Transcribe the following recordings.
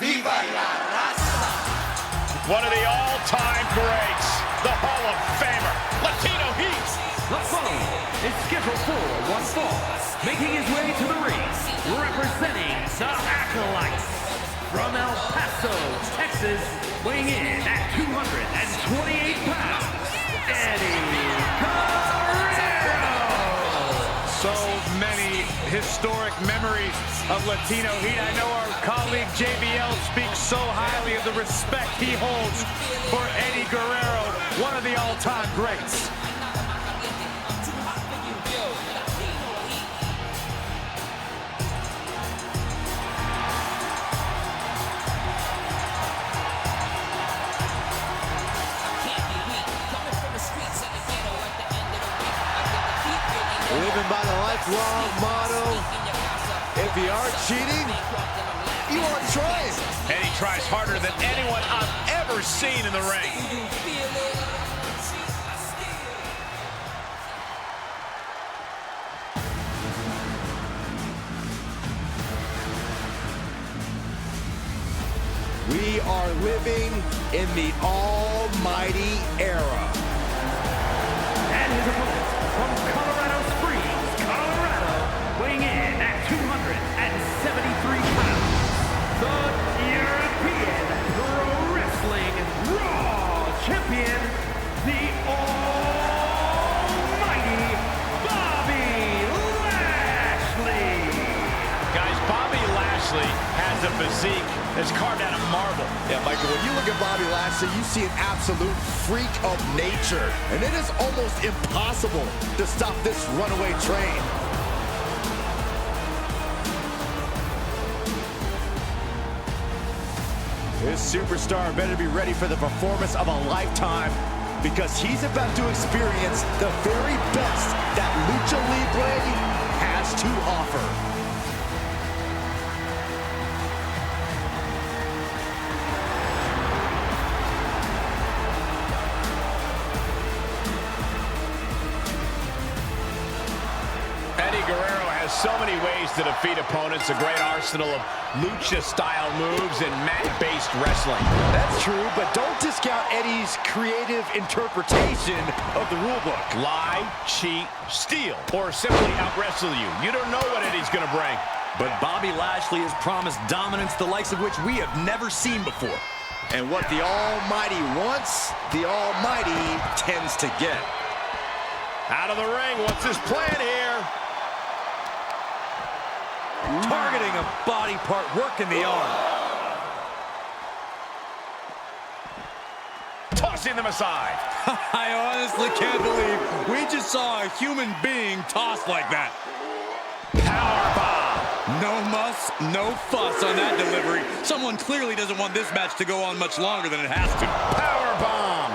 Viva la raza! One of the all-time greats, the Hall of Famer, Latino Heat. The following is scheduled for one fall, making his way to the ring, representing the Acolytes. From El Paso, Texas, weighing in at 228 pounds, Eddie Guerrero. So many historic memories of Latino Heat. I know our colleague JBL speaks so highly of the respect he holds for Eddie Guerrero, one of the all-time greats. Living by the lifelong motto, if you aren't cheating, you aren't trying. And he tries harder than anyone I've ever seen in the ring. We are living in the almighty era. And his opponent from Colorado Springs, Colorado, weighing in at 273 pounds, the European Pro Wrestling Raw Champion, the almighty Bobby Lashley. Guys, Bobby Lashley has a physique that's carved out of marble. Yeah, Michael, when you look at Bobby Lashley, you see an absolute freak of nature. And it is almost impossible to stop this runaway train. This superstar better be ready for the performance of a lifetime, because he's about to experience the very best that Lucha Libre has to offer. Eddie Guerrero has so many ways to defeat opponents, a great arsenal of lucha-style moves and mat-based wrestling. That's true, but don't discount Eddie's creative interpretation of the rulebook. Lie, cheat, steal, or simply out-wrestle you. You don't know what Eddie's going to bring. But Bobby Lashley has promised dominance, the likes of which we have never seen before. And what the Almighty wants, the Almighty tends to get. Out of the ring, what's his plan here? Targeting a body part, working the arm. Tossing them aside. I honestly can't believe we just saw a human being tossed like that. Powerbomb. No muss, no fuss on that delivery. Someone clearly doesn't want this match to go on much longer than it has to. Powerbomb.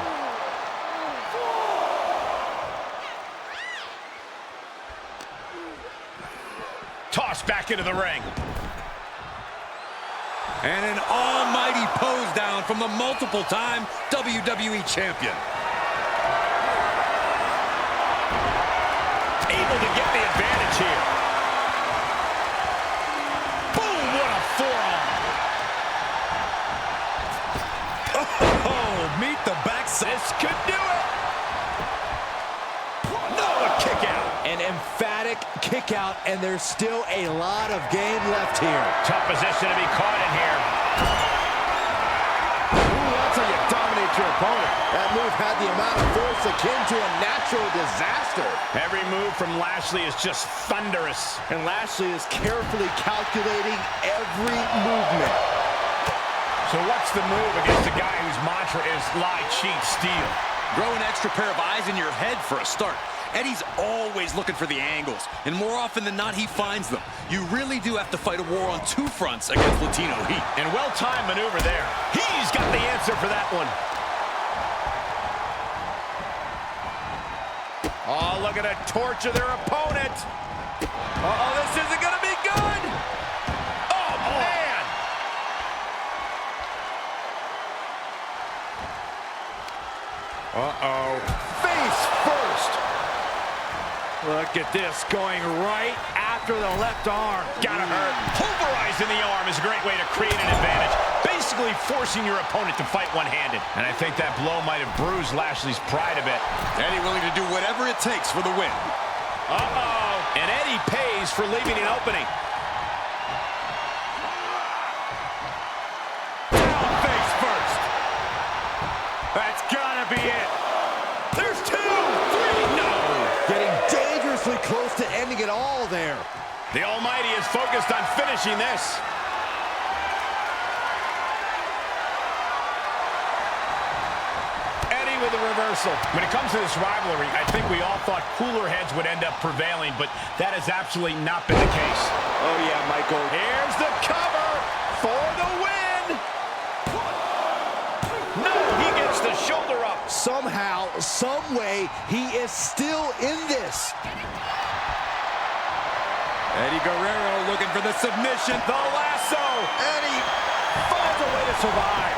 Tossed back into the ring. And an almighty pose down from the multiple-time WWE champion. Able to get the advantage here. Boom, what a forearm. Oh, meet the backside. This could do it. No, a kick out. An emphatic kick out, and there's still a lot of game left here. Tough position to be caught in here. Ooh, that's how you dominate your opponent. That move had the amount of force akin to a natural disaster. Every move from Lashley is just thunderous. And Lashley is carefully calculating every movement. So what's the move against a guy whose mantra is lie, cheat, steal? Grow an extra pair of eyes in your head for a start. Eddie's always looking for the angles, and more often than not, he finds them. You really do have to fight a war on two fronts against Latino Heat. And well-timed maneuver there. He's got the answer for that one. Oh, look at it, torture their opponent. Uh-oh, this isn't going to be good. Oh, man. Uh-oh. Face first. Look at this, going right after the left arm. Gotta hurt. Pulverizing the arm is a great way to create an advantage. basically forcing your opponent to fight one-handed. And I think that blow might have bruised Lashley's pride a bit. Eddie willing to do whatever it takes for the win. Uh-oh. And Eddie pays for leaving an opening. Down face first. That's gotta be it. There's 2, 3, no. Getting dangerously close to ending it all there. The Almighty is focused on finishing this. Eddie with a reversal. When it comes to this rivalry, I think we all thought cooler heads would end up prevailing, but that has absolutely not been the case. Oh, yeah, Michael. Here's the cover for the win. No, he gets the shoulder up. Somehow, some way, he is still in this. Eddie Guerrero looking for the submission. The lasso. Eddie Finds a way to survive.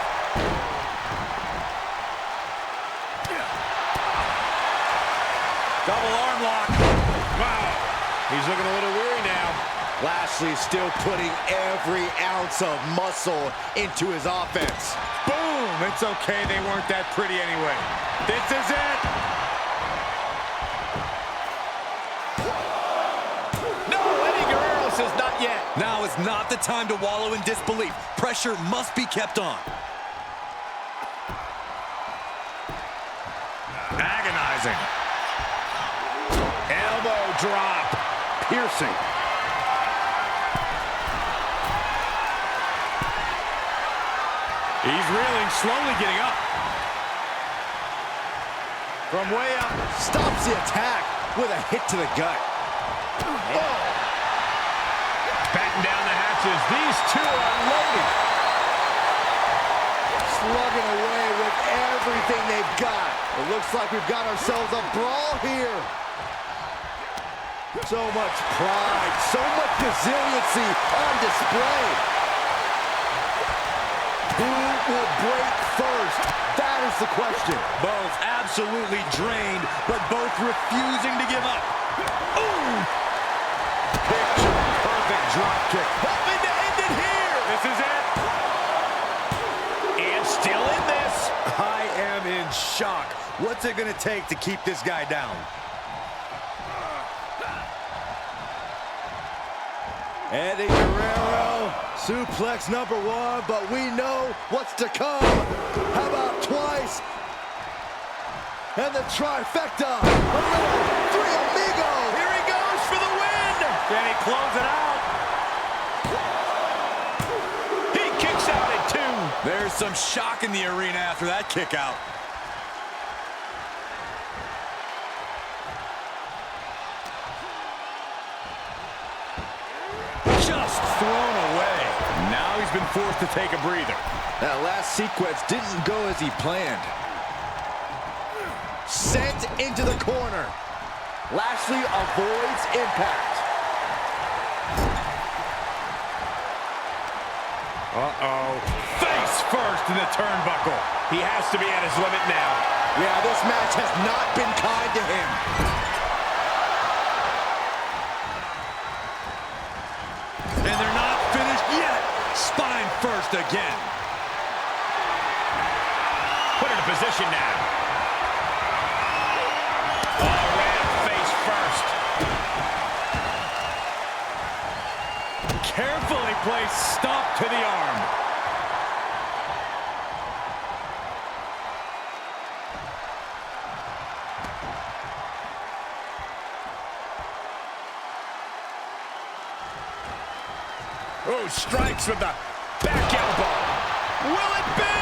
Double arm lock. Wow. He's looking a little weary now. Lashley still putting every ounce of muscle into his offense. Boom! It's okay, they weren't that pretty anyway. This is it! No, Eddie Guerrero says not yet. Now is not the time to wallow in disbelief. Pressure must be kept on. Agonizing. Elbow drop. Piercing. He's reeling, slowly getting up. From way up. Stops the attack with a hit to the gut. Oh. Batten down the hatches. These two are loaded. Slugging away with everything they've got. It looks like we've got ourselves a brawl here. So much pride, so much resiliency on display. Who will break first? That is the question. Both absolutely drained, but both refusing to give up. Ooh! Picture perfect drop kick. Hoping to end it here. This is it. And still in this. I am in shock. What's it going to take to keep this guy down? Eddie Guerrero, suplex number 1, but we know what's to come. How about twice? And the trifecta. A little three amigo. Here he goes for the win. Can he close it out? He kicks out at 2. There's some shock in the arena after that kick out. Just thrown away. Now he's been forced to take a breather. That last sequence didn't go as he planned. Sent into the corner. Lashley avoids impact. Uh-oh. Face first in the turnbuckle. He has to be at his limit now. Yeah, this match has not been kind to him. And they're not finished yet. Spine first again. Put in a position now. Oh, ran face first. Carefully placed stomp to the arm. Oh, strikes with the back elbow. Will it be?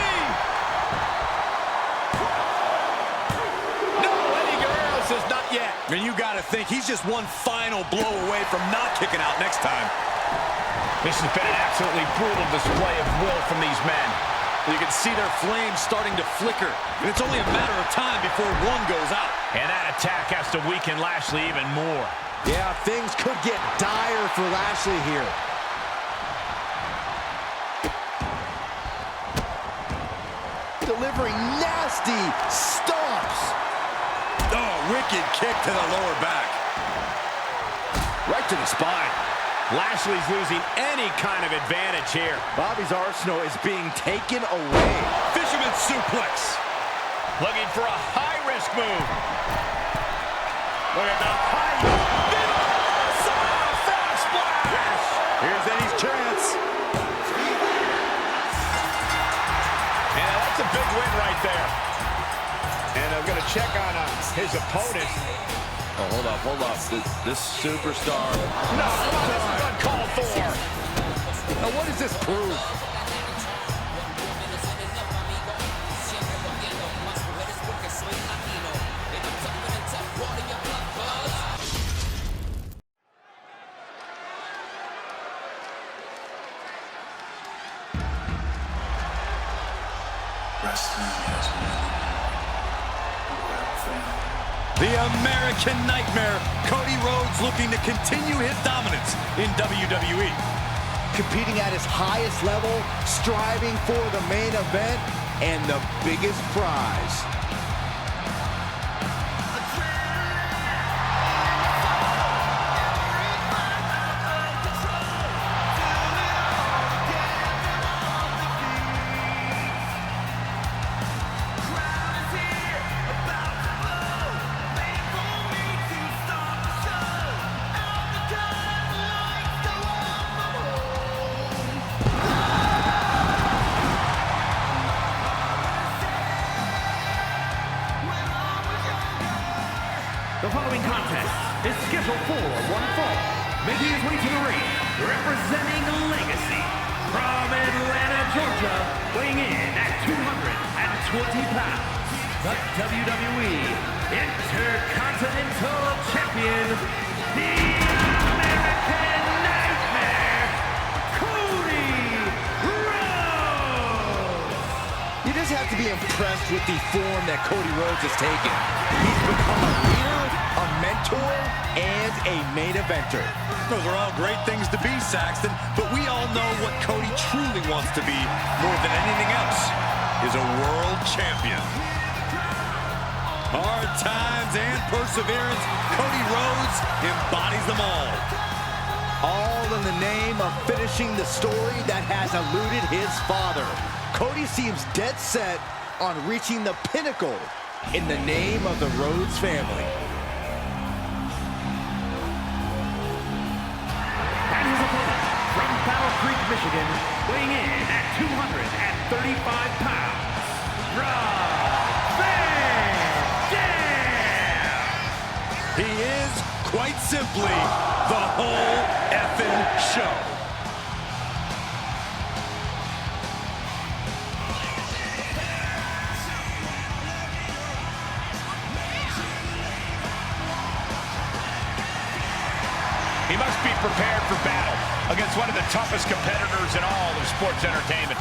No, Eddie Guerrero says not yet. And you got to think he's just one final blow away from not kicking out next time. This has been an absolutely brutal display of will from these men. You can see their flames starting to flicker. And it's only a matter of time before one goes out. And that attack has to weaken Lashley even more. Yeah, things could get dire for Lashley here. Delivering nasty stomps. Oh, wicked kick to the lower back. Right to the spine. Lashley's losing any kind of advantage here. Bobby's arsenal is being taken away. Fisherman suplex. Looking for a high-risk move. Look at the height. Frog splash. Here's Eddie's chance. And that's a big win right there. And I'm going to check on his opponent. Oh, hold up. This superstar. No, this is uncalled for. Now, what does this prove? The American Nightmare, Cody Rhodes, looking to continue his dominance in WWE. Competing at his highest level, striving for the main event and the biggest prize. The following contest is scheduled for one fall. Making his way to the ring, representing Legacy from Atlanta, Georgia, weighing in at 220 pounds, the WWE Intercontinental Champion, the American Nightmare, Cody Rhodes. You just have to be impressed with the form that Cody Rhodes has taken. He's become a leader, a mentor, and a main eventer. Those are all great things to be, Saxton, but we all know what Cody truly wants to be more than anything else is a world champion. Hard times and perseverance, Cody Rhodes embodies them all. All in the name of finishing the story that has eluded his father. Cody seems dead set on reaching the pinnacle in the name of the Rhodes family. And his opponent from Battle Creek, Michigan, weighing in at 235 pounds, Rob Van Dam. He is, quite simply, the whole effing show. He must be prepared for battle against one of the toughest competitors in all of sports entertainment.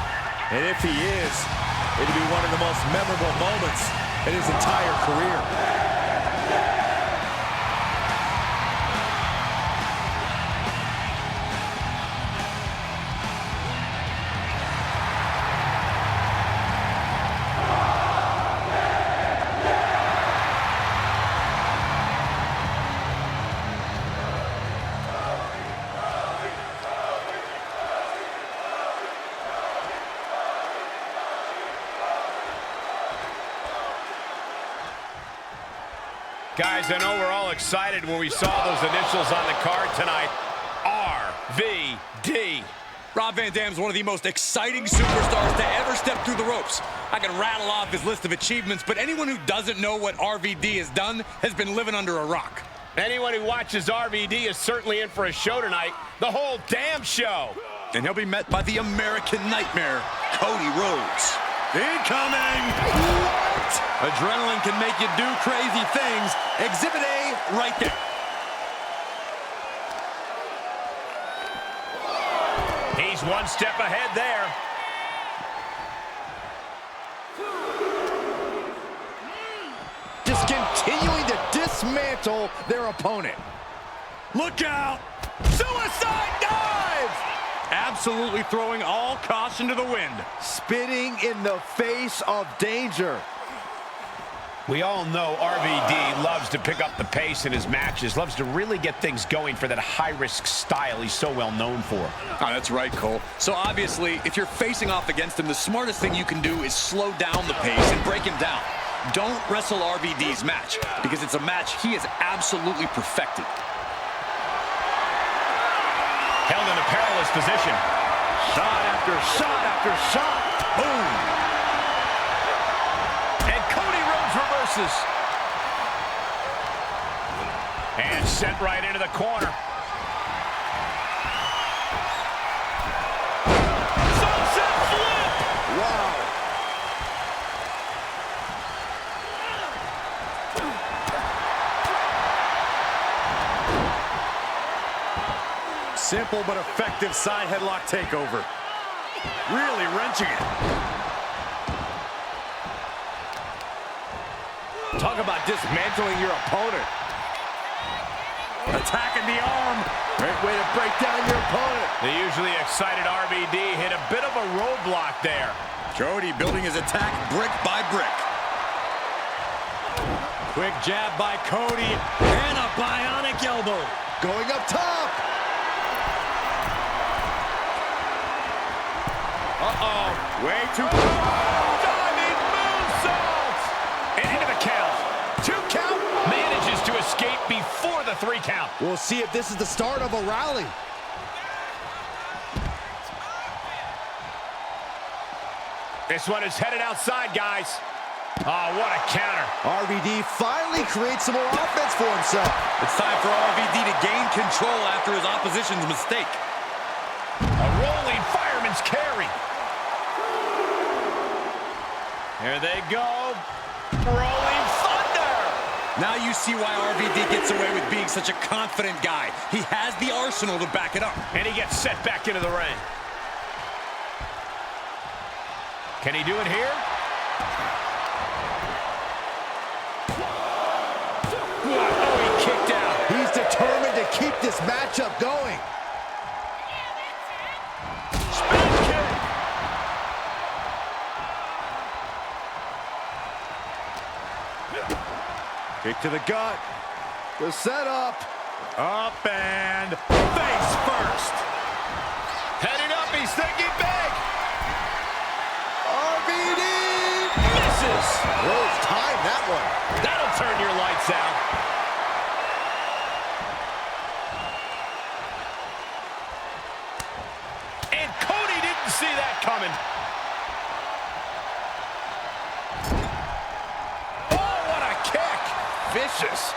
And if he is, it'll be one of the most memorable moments in his entire career. Guys, I know we're all excited when we saw those initials on the card tonight. RVD. Rob Van Dam's one of the most exciting superstars to ever step through the ropes. I can rattle off his list of achievements, but anyone who doesn't know what RVD has done has been living under a rock. Anyone who watches RVD is certainly in for a show tonight. The whole damn show. And he'll be met by the American Nightmare, Cody Rhodes. Incoming! What? Adrenaline can make you do crazy things. Exhibit A right there. He's one step ahead there. Just continuing to dismantle their opponent. Look out! Suicide dive! Absolutely throwing all caution to the wind. Spitting in the face of danger. We all know RVD loves to pick up the pace in his matches, loves to really get things going for that high-risk style he's so well known for. Oh, that's right, Cole. So obviously, if you're facing off against him, the smartest thing you can do is slow down the pace and break him down. Don't wrestle RVD's match, because it's a match he has absolutely perfected. Held in a perilous position. Shot after shot after shot. Boom. And Cody Rhodes reverses. And sent right into the corner. Sunset flip! Wow. Simple but effective side headlock takeover. Really wrenching it. Talk about dismantling your opponent. Attacking the arm. Great way to break down your opponent. The usually excited RVD hit a bit of a roadblock there. Cody building his attack brick by brick. Quick jab by Cody. And a bionic elbow. Going up top. Uh-oh. Way too Diving moonsault! And into the count. 2 count. Manages to escape before the 3 count. We'll see if this is the start of a rally. This one is headed outside, guys. Oh, what a counter. RVD finally creates some more offense for himself. It's time for RVD to gain control after his opposition's mistake. A rolling fireman's carry. Here they go. Rolling thunder. Now you see why RVD gets away with being such a confident guy. He has the arsenal to back it up. And he gets set back into the ring. Can he do it here? Oh, he kicked out. He's determined to keep this matchup going. Spin kick. kick to the gut. The setup. Up and face first. Heading up, he's thinking big. RVD. Misses. Rhodes timed that one. That'll turn your lights out. And Cody didn't see that coming. Oh, what a kick. Vicious.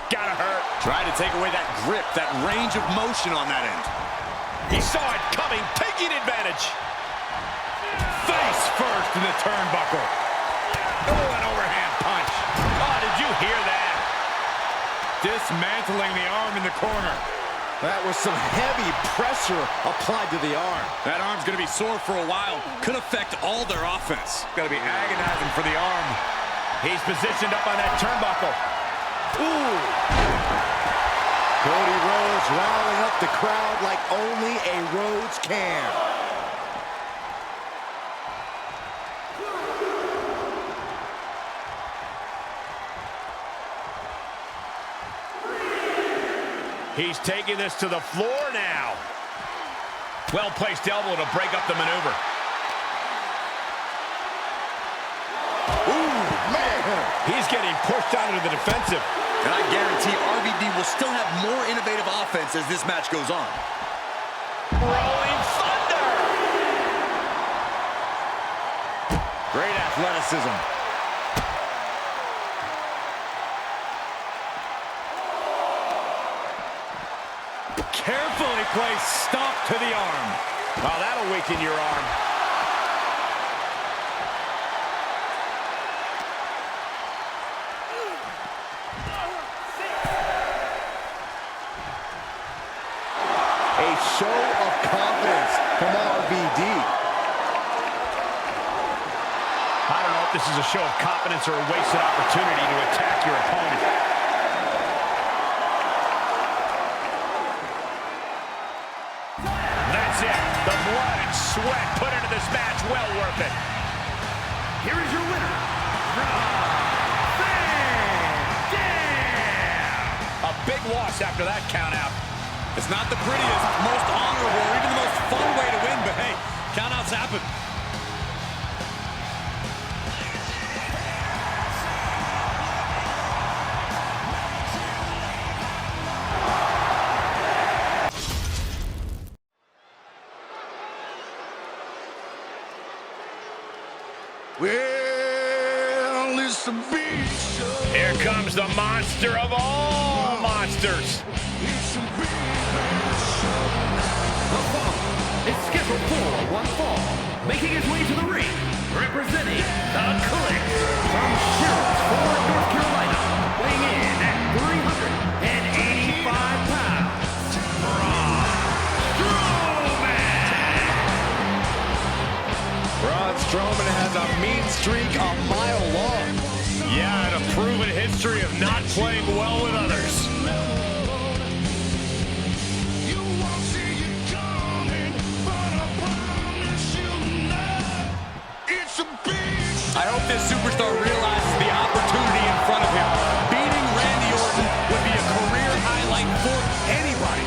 Gotta hurt. Try to take away that grip, that range of motion on that end. He saw it coming, taking advantage. Face first in the turnbuckle. Oh, an overhand punch. Oh, did you hear that? Dismantling the arm in the corner. That was some heavy pressure applied to the arm. That arm's going to be sore for a while. Could affect all their offense. Got to be agonizing for the arm. He's positioned up on that turnbuckle. Ooh. Cody Rhodes riling up the crowd like only a Rhodes can. He's taking this to the floor now. Well-placed elbow to break up the maneuver. Ooh, man. He's getting pushed out into the defensive. And I guarantee RVD will still have more innovative offense as this match goes on. Rolling thunder. Great athleticism. Carefully placed stomp to the arm. Oh, that'll weaken your arm. A show of confidence from RVD. I don't know if this is a show of confidence or a wasted opportunity to attack your opponent. That's it. The blood and sweat put into this match, well worth it. here is your winner, A big loss after that count out. It's not the prettiest, most honorable, or even the most fun way to win, but hey, countouts happen. Well, it's a big show. Here comes the monster of all monsters. It's a big show. The fall is scheduled for one fall, making his way to the ring, representing the Click from Sherricksburg, North Carolina, weighing in at 385 pounds, Braun Strowman! Braun Strowman has a mean streak a mile long. Yeah, and a proven history of not playing well with others. I hope this superstar realizes the opportunity in front of him. Beating Randy Orton would be a career highlight for anybody.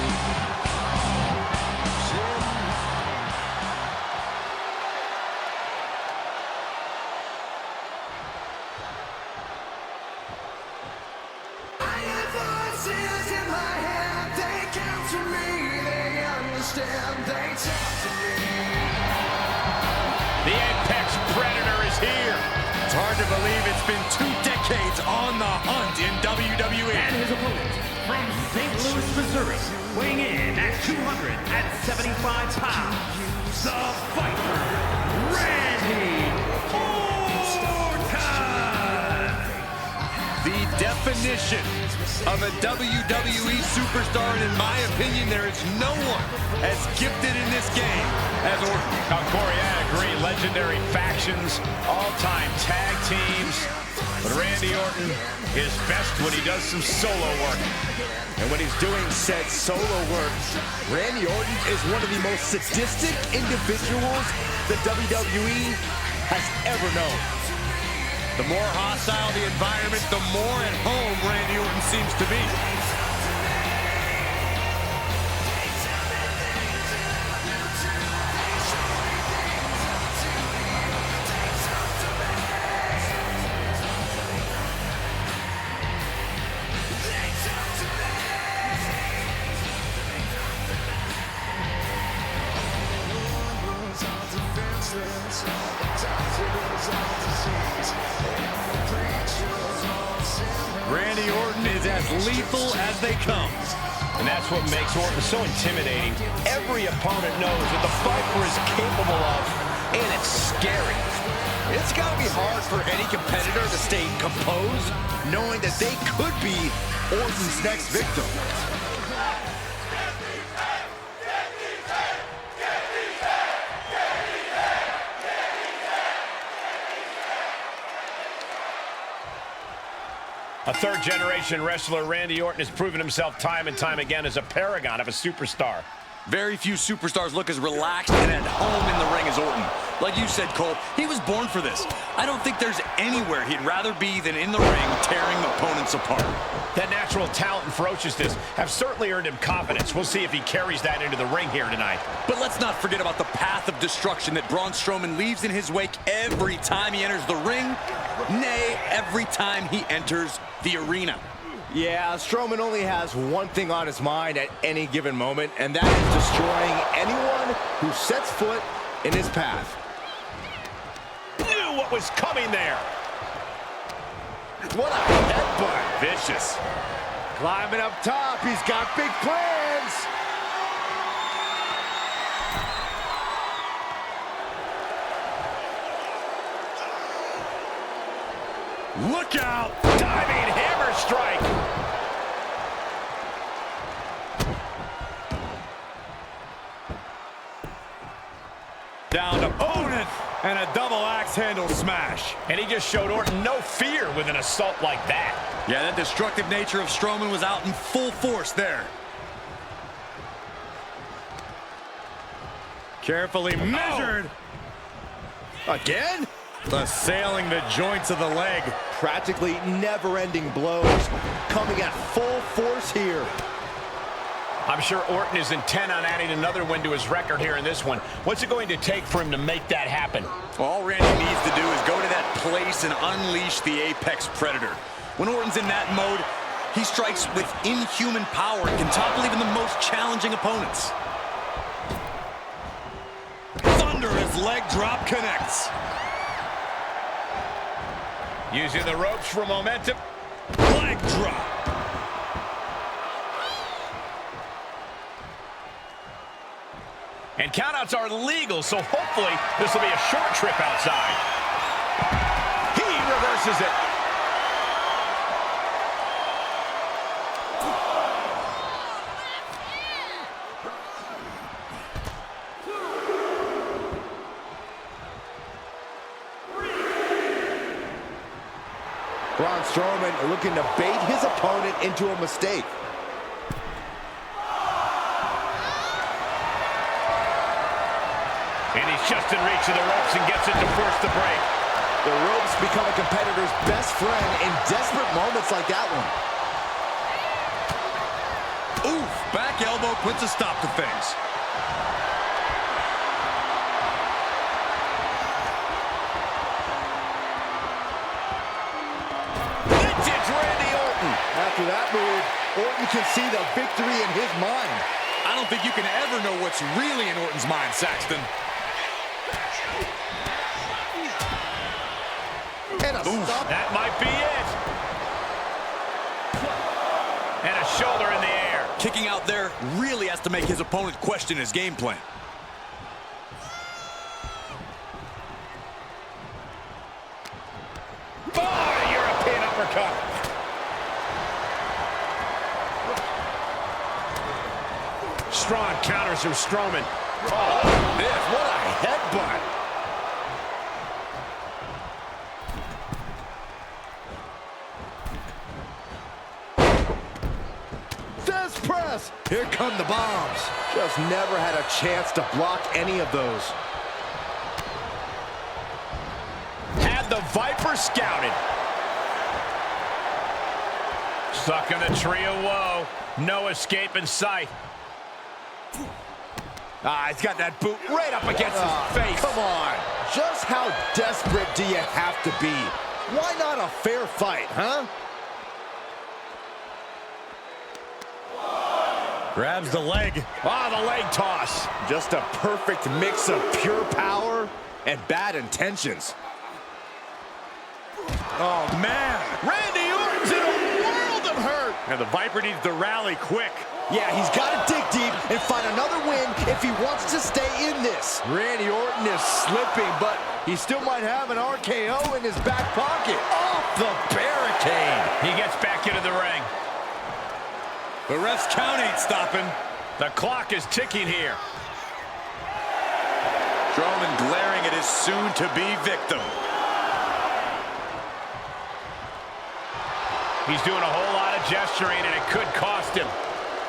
I have voices in my head, they count to me, they understand, they talk to me. The Apex Predator is here. It's hard to believe it's been 2 decades on the hunt in WWE. And his opponent from St. Louis, Missouri, weighing in at 275 pounds, the fighter, Randy Orton! The definition of a WWE superstar, and in my opinion, there is no one as gifted in this game as Orton. Corey, I agree. Legendary factions, all-time tag teams. But Randy Orton is best when he does some solo work. And when he's doing said solo work, Randy Orton is one of the most sadistic individuals the WWE has ever known. The more hostile the environment, the more at home Randy Orton seems to be. Randy Orton is as lethal as they come. And that's what makes Orton so intimidating. Every opponent knows that the fighter is capable of, and it's scary. It's got to be hard for any competitor to stay composed, knowing that they could be Orton's next victim. A third-generation wrestler, Randy Orton, has proven himself time and time again as a paragon of a superstar. Very few superstars look as relaxed and at home in the ring as Orton. Like you said, Cole, he was born for this. I don't think there's anywhere he'd rather be than in the ring tearing opponents apart. That natural talent and ferociousness have certainly earned him confidence. We'll see if he carries that into the ring here tonight. But let's not forget about the path of destruction that Braun Strowman leaves in his wake every time he enters the ring, nay, every time he enters the arena. Yeah, Strowman only has one thing on his mind at any given moment, and that is destroying anyone who sets foot in his path. Knew what was coming there. What a headbutt. Vicious. Climbing up top, he's got big plans. Look out! Diving hammer strike! Down to opponent and a double axe handle smash. And he just showed Orton no fear with an assault like that. Yeah, that destructive nature of Strowman was out in full force there. Carefully measured. Again? Assailing the joints of the leg. Practically never-ending blows coming at full force here. I'm sure Orton is intent on adding another win to his record here in this one. What's it going to take for him to make that happen? All Randy needs to do is go to that place and unleash the Apex Predator. When Orton's in that mode, he strikes with inhuman power and can topple even the most challenging opponents. Thunderous leg drop connects. Using the ropes for momentum. Leg drop. And countouts are legal, so hopefully this will be a short trip outside. He reverses it. Braun Strowman looking to bait his opponent into a mistake. And he's just in reach of the ropes and gets it to force the break. The ropes become a competitor's best friend in desperate moments like that one. Oof, back elbow puts a stop to things. Vintage Randy Orton. After that move, Orton can see the victory in his mind. I don't think you can ever know what's really in Orton's mind, Saxton. And a stop. That might be it. And a shoulder in the air. Kicking out there really has to make his opponent question his game plan. Oh, European uppercut. Strong counters from Strowman. Oh, this, what a headbutt. Death press. Here come the bombs. Just never had a chance to block any of those. Had the Viper scouted. Stuck in the tree of woe. No escape in sight. He's got that boot right up against his face. Come on. Just how desperate do you have to be? Why not a fair fight, huh? Grabs the leg. The leg toss. Just a perfect mix of pure power and bad intentions. Oh, man. Randy Orton's in a world of hurt. And the Viper needs to rally quick. Yeah, he's got to dig deep and find another win if he wants to stay in this. Randy Orton is slipping, but he still might have an RKO in his back pocket. Off the barricade. He gets back into the ring. The ref's count ain't stopping. The clock is ticking here. Strowman glaring at his soon-to-be victim. He's doing a whole lot of gesturing, and it could cost him.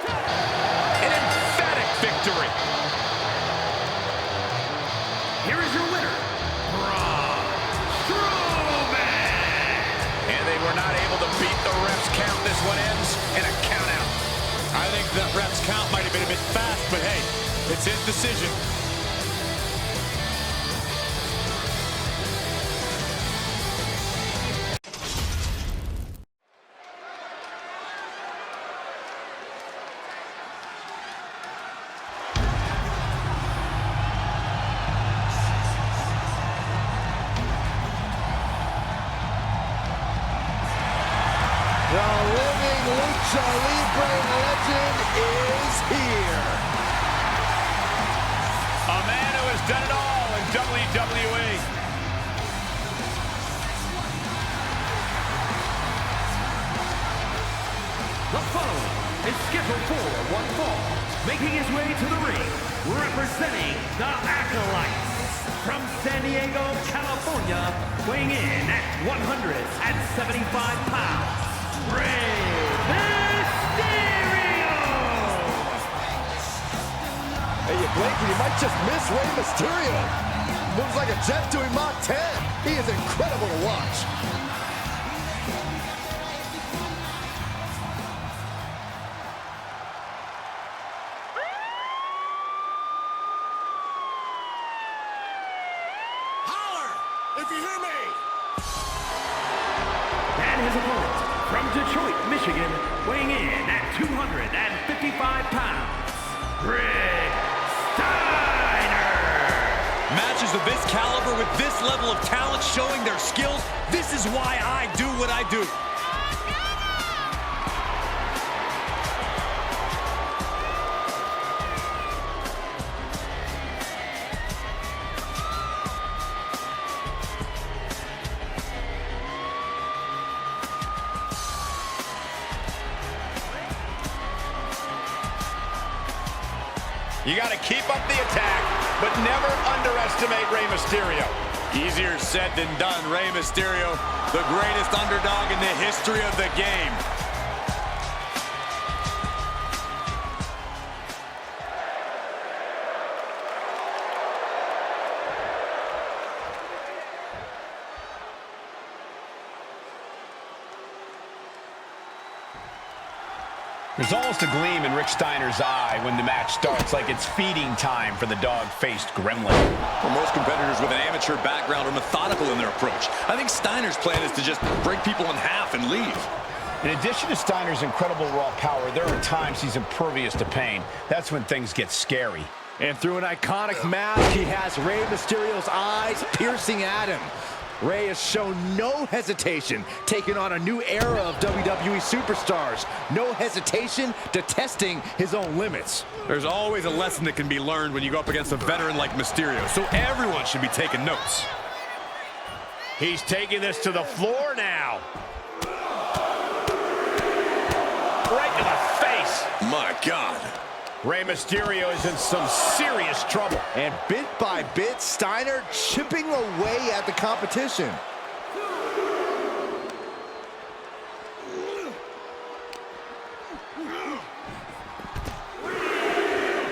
An emphatic victory. Here is your winner, Braun Strowman. And they were not able to beat the ref's count. This one ends in a count out. I think that ref's count might have been a bit fast, but hey, it's his decision. The living Lucha Libre legend is here. A man who has done it all in WWE. The following is scheduled for one fall, making his way to the ring, representing the Acolytes. From San Diego, California, weighing in at 175 pounds, Rey Mysterio! Hey, you blink and you might just miss Rey Mysterio. Moves like a jet doing Mach 10. He is if you hear me. And his opponent, from Detroit, Michigan, weighing in at 255 pounds, Rick Steiner. Matches of this caliber with this level of talent showing their skills, this is why I do what I do. You got to keep up the attack, but never underestimate Rey Mysterio. Easier said than done. Rey Mysterio, the greatest underdog in the history of the game. There's almost a gleam in Rick Steiner's eye when the match starts, like it's feeding time for the dog-faced gremlin. Well, most competitors with an amateur background are methodical in their approach. I think Steiner's plan is to just break people in half and leave. In addition to Steiner's incredible raw power, there are times he's impervious to pain. That's when things get scary. And through an iconic mask, he has Rey Mysterio's eyes piercing at him. Rey has shown no hesitation, taking on a new era of WWE superstars. No hesitation to testing his own limits. There's always a lesson that can be learned when you go up against a veteran like Mysterio, so everyone should be taking notes. He's taking this to the floor now. Right to the face. My God. Rey Mysterio is in some serious trouble. And bit by bit, Steiner chipping away at the competition.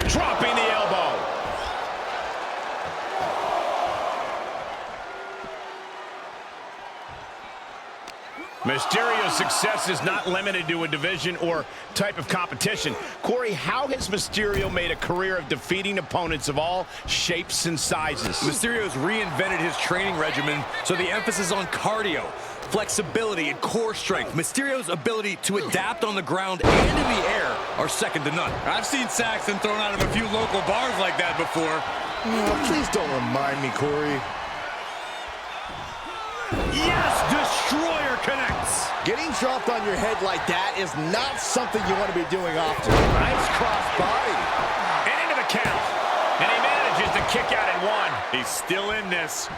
Dropping the elbow. Mysterio's success is not limited to a division or type of competition. Corey, how has Mysterio made a career of defeating opponents of all shapes and sizes? Mysterio's reinvented his training regimen, so the emphasis on cardio, flexibility, and core strength. Mysterio's ability to adapt on the ground and in the air are second to none. I've seen Saxton thrown out of a few local bars like that before. Oh, please don't remind me, Corey. Yes, Destroyer connects. Getting dropped on your head like that is not something you want to be doing often. Nice cross body. And into the count. And he manages to kick out at one. He's still in this.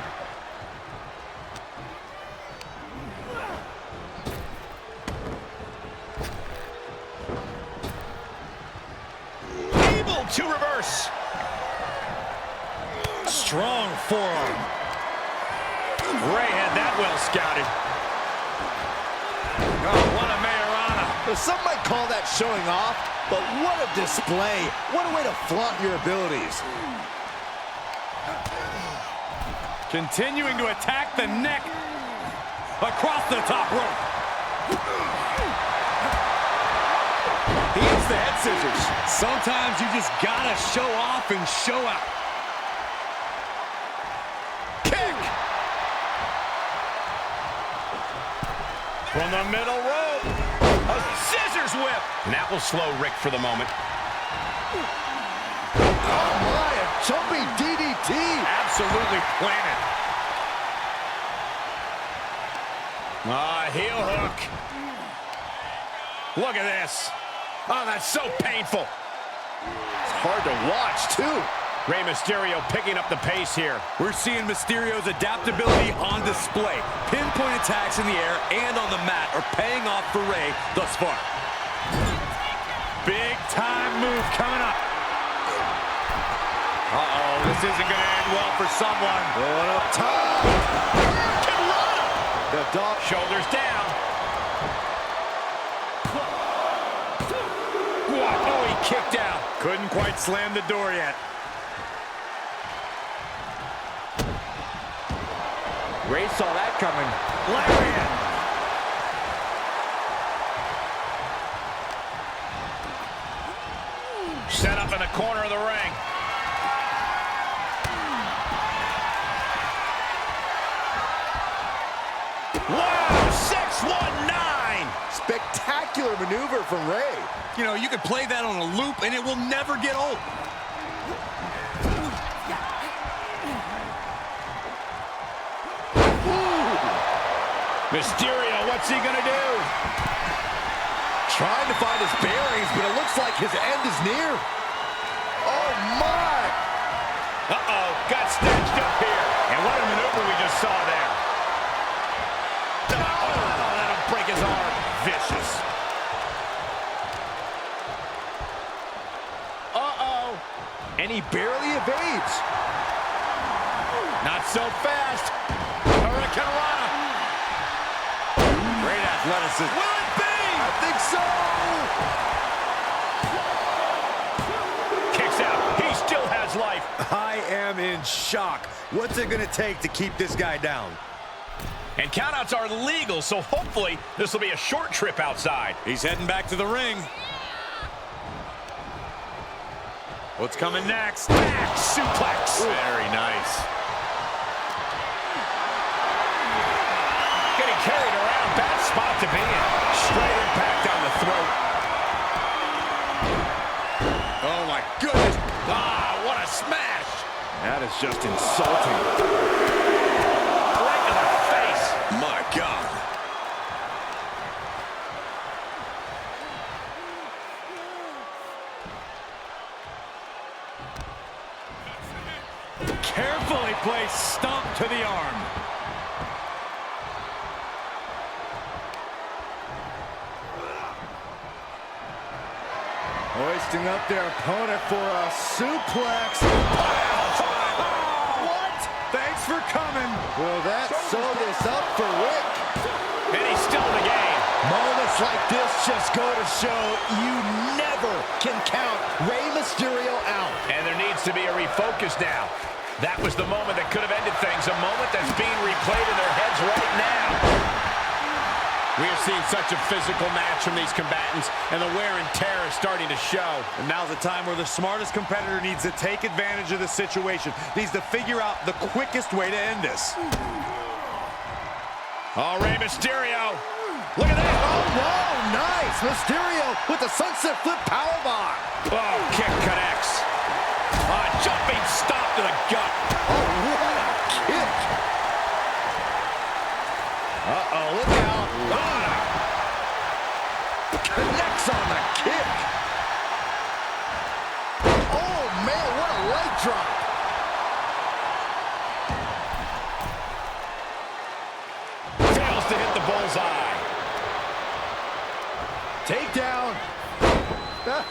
Able to reverse. Strong forearm. Rey had that well scouted. Oh, what a Mayorana. Some might call that showing off, but what a display. What a way to flaunt your abilities. Continuing to attack the neck across the top rope. He hits the head scissors. Sometimes you just gotta show off and show out. From the middle rope, a scissors whip. And that will slow Rick for the moment. Oh my, a jumping DDT. Absolutely planted. Heel hook. Look at this. Oh, that's so painful. It's hard to watch, too. Rey Mysterio picking up the pace here. We're seeing Mysterio's adaptability on display. Pinpoint attacks in the air and on the mat are paying off for Rey thus far. Big time move coming up. Uh-oh, this isn't going to end well for someone. Going up top. The dog. Shoulders down. What? Oh, he kicked out. Couldn't quite slam the door yet. Rey saw that coming. Lariat. Set up in the corner of the ring. Wow, 619! Spectacular maneuver from Ray. You know, you could play that on a loop and it will never get old. Mysterio, what's he gonna do? Trying to find his bearings, but it looks like his end is near. Oh, my! Uh-oh, got snatched up here. And what a maneuver we just saw there. Oh, that'll break his arm. Vicious. Uh-oh. And he barely evades. Not so fast. Hurricane Rana. Great athleticism. Will it be? I think so. Kicks out. He still has life. I am in shock. What's it going to take to keep this guy down? And countouts are legal, so hopefully this will be a short trip outside. He's heading back to the ring. What's coming next? Back suplex. Very nice. Getting carried around. Bad spot to be in. Straight impact on the throat. Oh, my goodness. Ah, what a smash. That is just insulting. Right to the face. My God. Carefully placed stomp to the arm. Hoisting up their opponent for a suplex. What? Thanks for coming. Will that sew this up for Rick? And he's still in the game. Moments like this just go to show you never can count Rey Mysterio out. And there needs to be a refocus now. That was the moment that could have ended things. A moment that's being replayed in their heads right now. We are seeing such a physical match from these combatants, and the wear and tear is starting to show. And now's the time where the smartest competitor needs to take advantage of the situation. Needs to figure out the quickest way to end this. Oh, Rey Mysterio. Look at that. Oh, whoa, nice. Mysterio with the sunset flip powerbomb. Oh, kick connects. Jumping stop to the gut. Oh, what a kick. Uh-oh, look out. Connects on the kick. Oh, man, what a leg drop. Fails to hit the bullseye. Takedown. The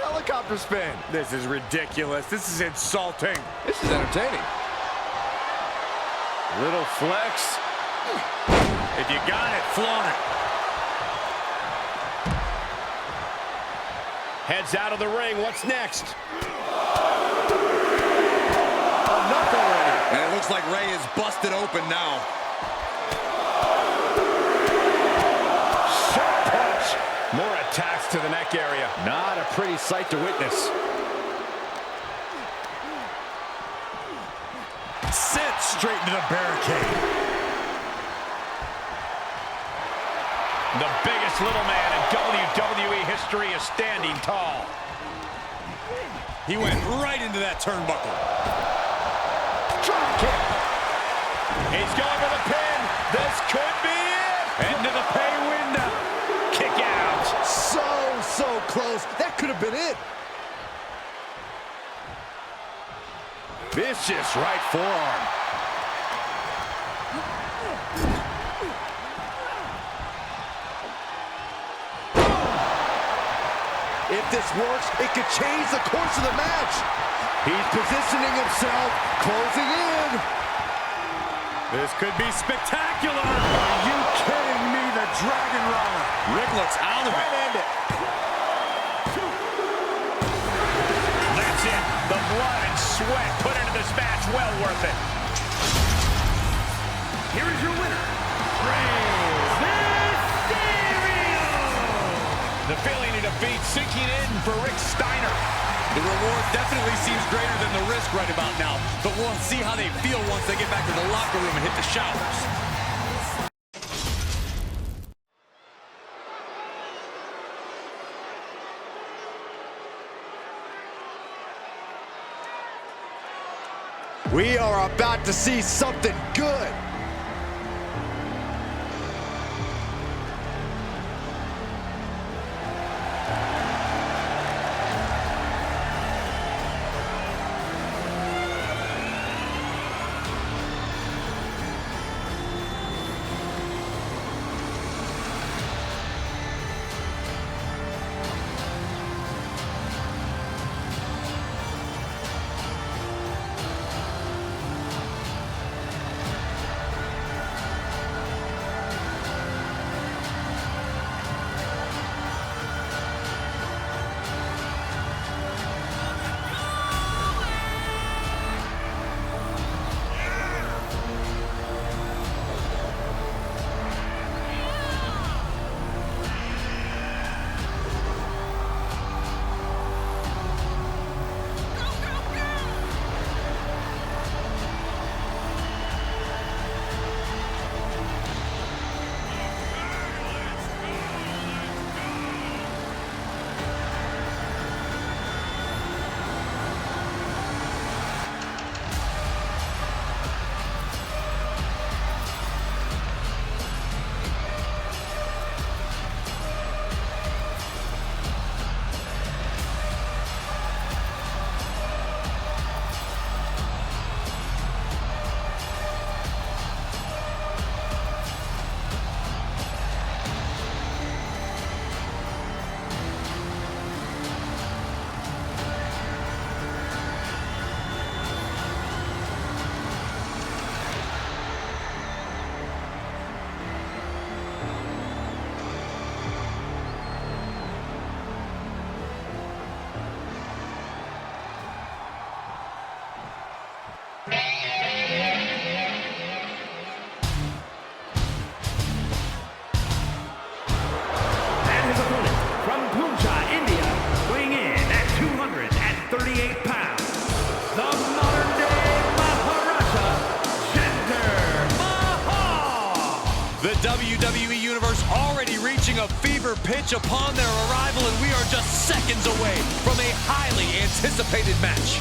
helicopter spin. This is ridiculous. This is insulting. This is entertaining. Little flex. If you got it, flaunt it. Heads out of the ring. What's next? Enough already. And it looks like Ray is busted open now. Shot punch. More attacks to the neck area. Not a pretty sight to witness. Sent straight into the barricade. The biggest little man in WWE history is standing tall. He went right into that turnbuckle. Drop kick. He's going for the pin. This could be it. Into the pay window. Kick out. So close. That could have been it. Vicious right forearm. If this works, it could change the course of the match. He's positioning himself, closing in. This could be spectacular. Are you kidding me? The Dragon Roller. Rick looks out of it. End it. That's it. The blood and sweat put into this match. Well worth it. Here is your winner, Rey Mysterio! The feeling of defeat sinking in for Rick Steiner. The reward definitely seems greater than the risk right about now, but we'll see how they feel once they get back to the locker room and hit the showers. We are about to see something good. The WWE Universe already reaching a fever pitch upon their arrival, and we are just seconds away from a highly anticipated match.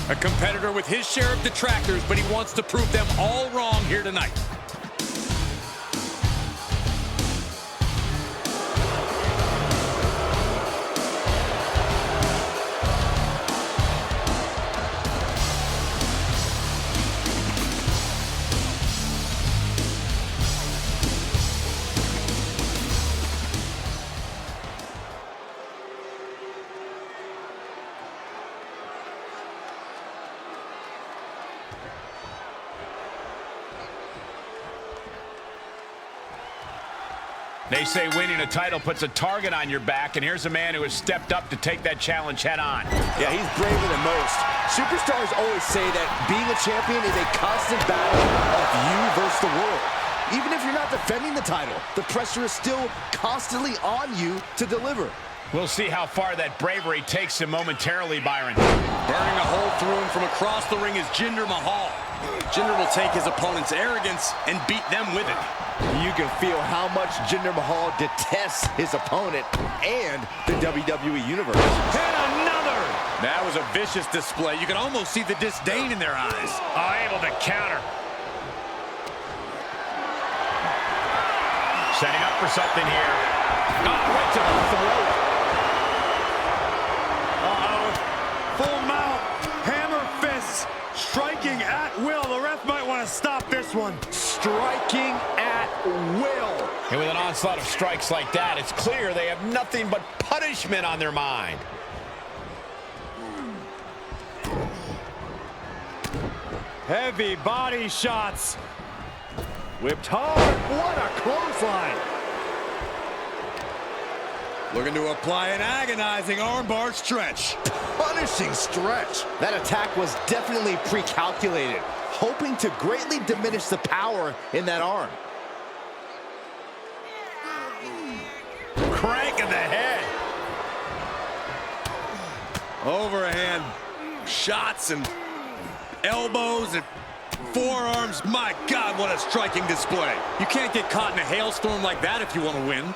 A competitor with his share of detractors, but he wants to prove them all wrong here tonight. They say winning a title puts a target on your back, and here's a man who has stepped up to take that challenge head on. Yeah, he's braver than most. Superstars always say that being a champion is a constant battle of you versus the world. Even if you're not defending the title, the pressure is still constantly on you to deliver. We'll see how far that bravery takes him momentarily, Byron. Burning a hole through him from across the ring is Jinder Mahal. Jinder will take his opponent's arrogance and beat them with it. You can feel how much Jinder Mahal detests his opponent and the WWE Universe. And another! That was a vicious display. You can almost see the disdain in their eyes. Able to counter. Setting up for something here. Right to the throat. Full mount, hammer fists, striking at will. The ref might want to stop this one. Striking at will. And with an onslaught of strikes like that, it's clear they have nothing but punishment on their mind. Heavy body shots. Whipped hard. What a clothesline. Looking to apply an agonizing armbar stretch. Punishing stretch. That attack was definitely pre-calculated, hoping to greatly diminish the power in that arm. Crank in the head. Overhand shots and elbows and forearms. My God, what a striking display. You can't get caught in a hailstorm like that if you want to win.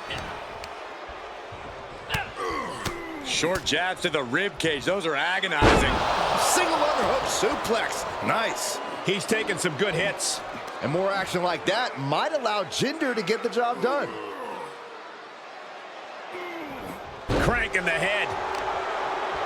Short jabs to the rib cage. Those are agonizing. Single underhook suplex. Nice. He's taking some good hits. And more action like that might allow Jinder to get the job done. Crank in the head.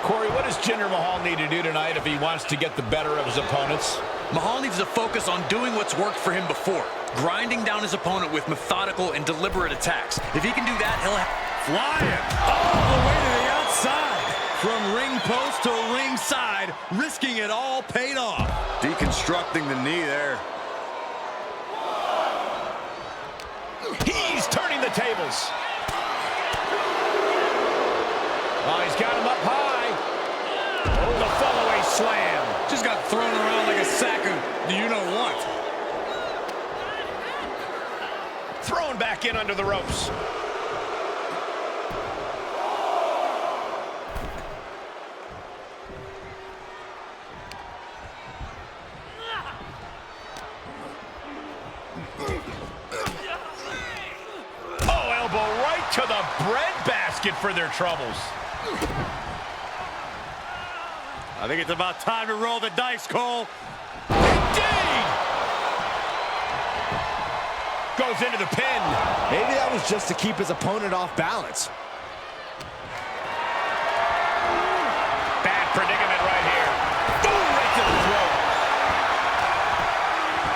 Corey, what does Jinder Mahal need to do tonight if he wants to get the better of his opponents? Mahal needs to focus on doing what's worked for him before, grinding down his opponent with methodical and deliberate attacks. If he can do that, he'll have... Flying all the way to the outside. From ring post to ringside, risking it all paid off. Deconstructing the knee there. He's turning the tables. Oh, he's got him up high. Oh, the follow-away slam. Just got thrown around like a sack of you-know-what. Thrown back in under the ropes. Oh, elbow right to the breadbasket for their troubles. I think it's about time to roll the dice, Cole. Indeed! Goes into the pin. Maybe that was just to keep his opponent off balance. Bad predicament right here. Boom, right to the throat.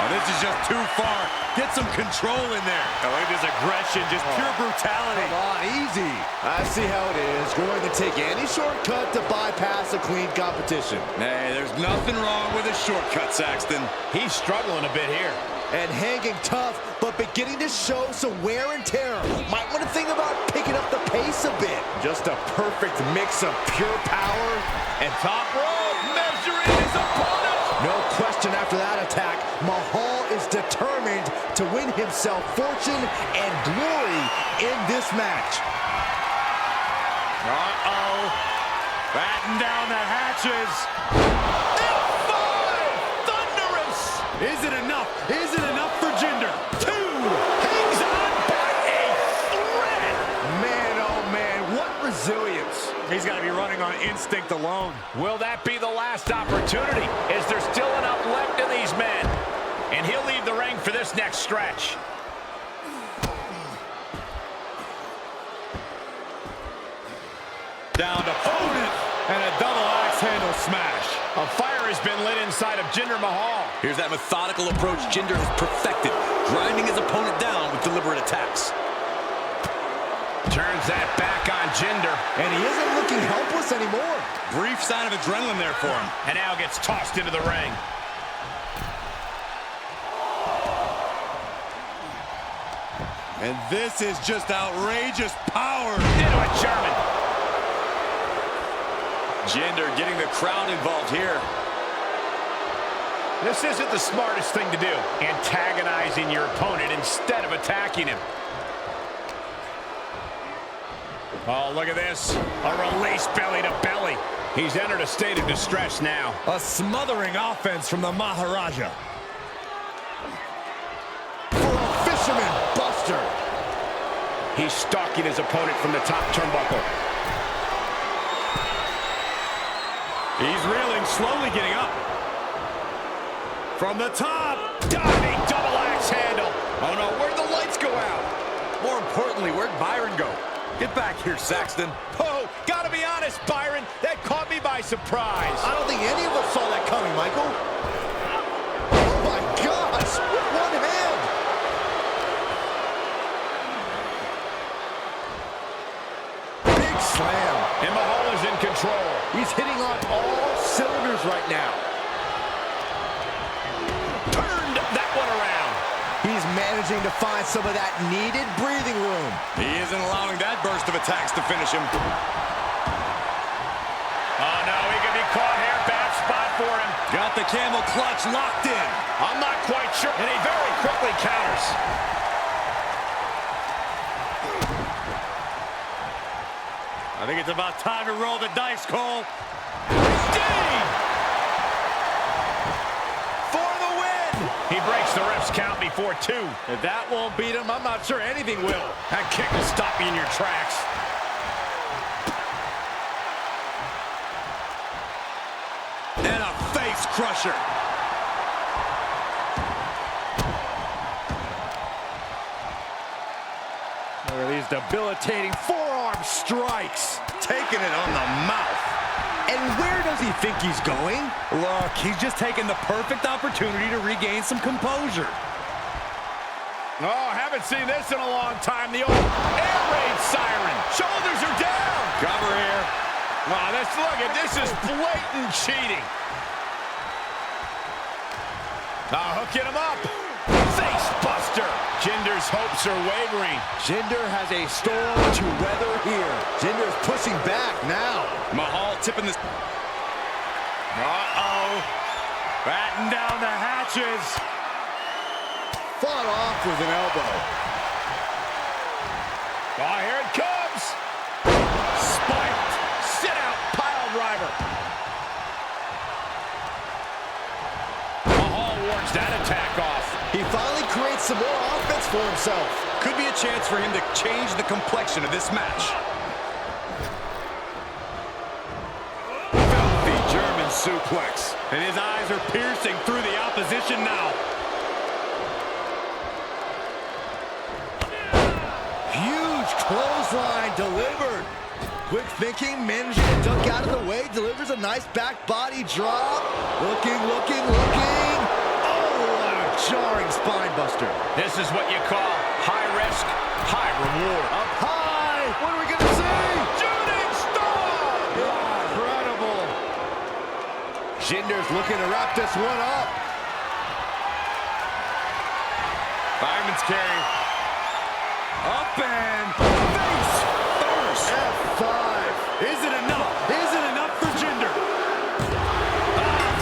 Oh, this is just too far. Get some control in there. Oh, look at this aggression, just pure brutality. Come on, easy. I see how it is. Going to take any shortcut to bypass a clean competition. Hey, there's nothing wrong with a shortcut, Saxton. He's struggling a bit here. And hanging tough, but beginning to show some wear and tear. Might want to think about picking up the pace a bit. Just a perfect mix of pure power And top rope, measuring his opponent. no question after that attack, Mahal is determined to win himself fortune and glory in this match. Uh-oh. Batten down the hatches. F5! Thunderous! Is it enough? Is it enough for Jinder? 2! Hangs on by a thread! Man, oh man, what resilience. He's got to be running on instinct alone. Will that be the last opportunity? Is there still enough left in these men? And he'll leave the ring for this next stretch. Down to opponent. And a double axe handle smash. A fire has been lit inside of Jinder Mahal. Here's that methodical approach Jinder has perfected, grinding his opponent down with deliberate attacks. Turns that back on Jinder. And he isn't looking helpless anymore. Brief sign of adrenaline there for him. And now gets tossed into the ring. And this is just outrageous power. Into a German. Jinder getting the crowd involved here. This isn't the smartest thing to do. Antagonizing your opponent instead of attacking him. Oh, look at this. A release belly to belly. He's entered a state of distress now. A smothering offense from the Maharaja. For a fisherman buster. He's stalking his opponent from the top turnbuckle. He's reeling, slowly getting up. From the top. Diving double axe handle. Oh no, where'd the lights go out? More importantly, where'd Byron go? Get back here, Saxton. Oh, gotta be honest, Byron. That caught me by surprise. I don't think any of us saw that coming, Michael. Oh my gosh, with one hand. Big slam. And Mahal is in control. He's hitting on all cylinders right now. Turned that one around. He's managing to find some of that needed breathing room. He isn't allowing that burst of attacks to finish him. Oh, no, he could be caught here. Bad spot for him. Got the camel clutch locked in. I'm not quite sure. And he very quickly counters. I think it's about time to roll the dice, Cole. For the win! He breaks the ref's count before 2. If that won't beat him, I'm not sure anything will. That kick will stop you in your tracks. And a face crusher. Look at these debilitating forearm strikes. Taking it on the mouth. And where does he think he's going? Look, he's just taking the perfect opportunity to regain some composure. Oh, haven't seen this in a long time. The old air raid siren. Shoulders are down. Cover here. Oh, this is blatant cheating. Hooking him up. Face buster. Jinder's hopes are wavering. Jinder has a storm to weather here. Jinder's pushing back now. Mahal tipping this. Uh-oh. Batten down the hatches. Fought off with an elbow. Oh, here it comes. Spiked. Sit out. Pile driver. Mahal wards that attack off. He finally creates some more offense for himself. Could be a chance for him to change the complexion of this match. Filthy German suplex. And his eyes are piercing through the opposition now. Huge clothesline delivered. Quick thinking, managing to duck out of the way, delivers a nice back body drop. Looking. Jarring spine buster. This is what you call high risk, high reward. Up high. What are we going to see? Shooting star! Incredible. Jinder's looking to wrap this one up. Fireman's carry. Up and face first. F5. Is it enough? Is it enough for Jinder?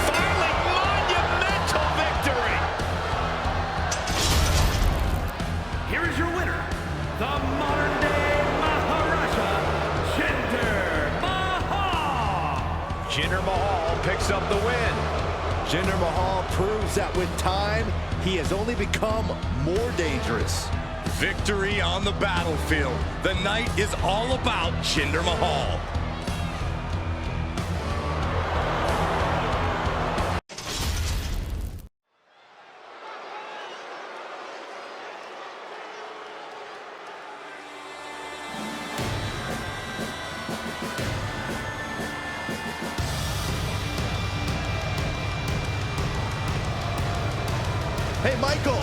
Finally, monumental victory! Here is your winner, the modern-day Maharaja, Jinder Mahal. Jinder Mahal picks up the win. Jinder Mahal proves that with time, he has only become more dangerous. Victory on the battlefield. The night is all about Jinder Mahal. Hey, Michael.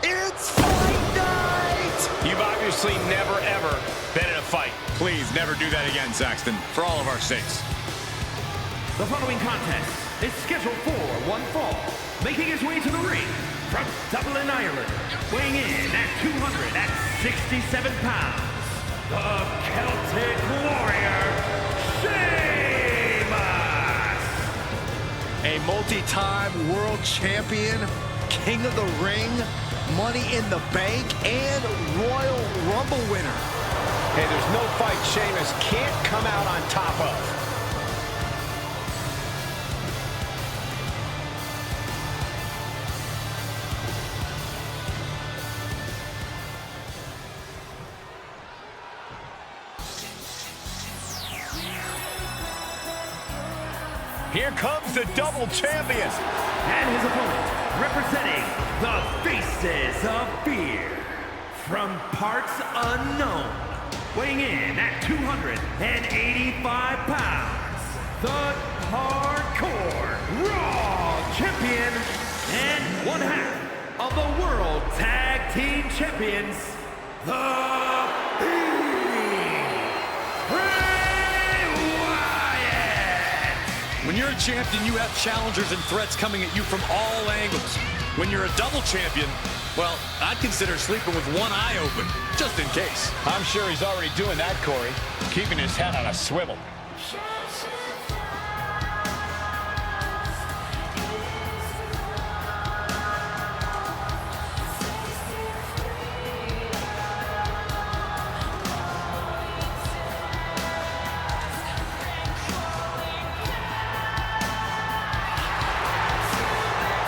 It's fight night! You've obviously never, ever been in a fight. Please never do that again, Saxton, for all of our sakes. The following contest is scheduled for one fall, making his way to the ring from Dublin, Ireland, weighing in at 267 pounds, the Celtic Warrior, Sheamus! A multi-time world champion, king of the ring, Money in the Bank, and Royal Rumble winner. Hey, there's no fight Sheamus can't come out on top of. Here comes the double champion. And his opponent, representing the Faces of Fear, from parts unknown, weighing in at 285 pounds, the Hardcore Raw Champion, and one half of the World Tag Team Champions, the Bray Wyatt. When you're a champion, you have challengers and threats coming at you from all angles. When you're a double champion, well, I'd consider sleeping with one eye open, just in case. I'm sure he's already doing that, Corey, keeping his head on a swivel.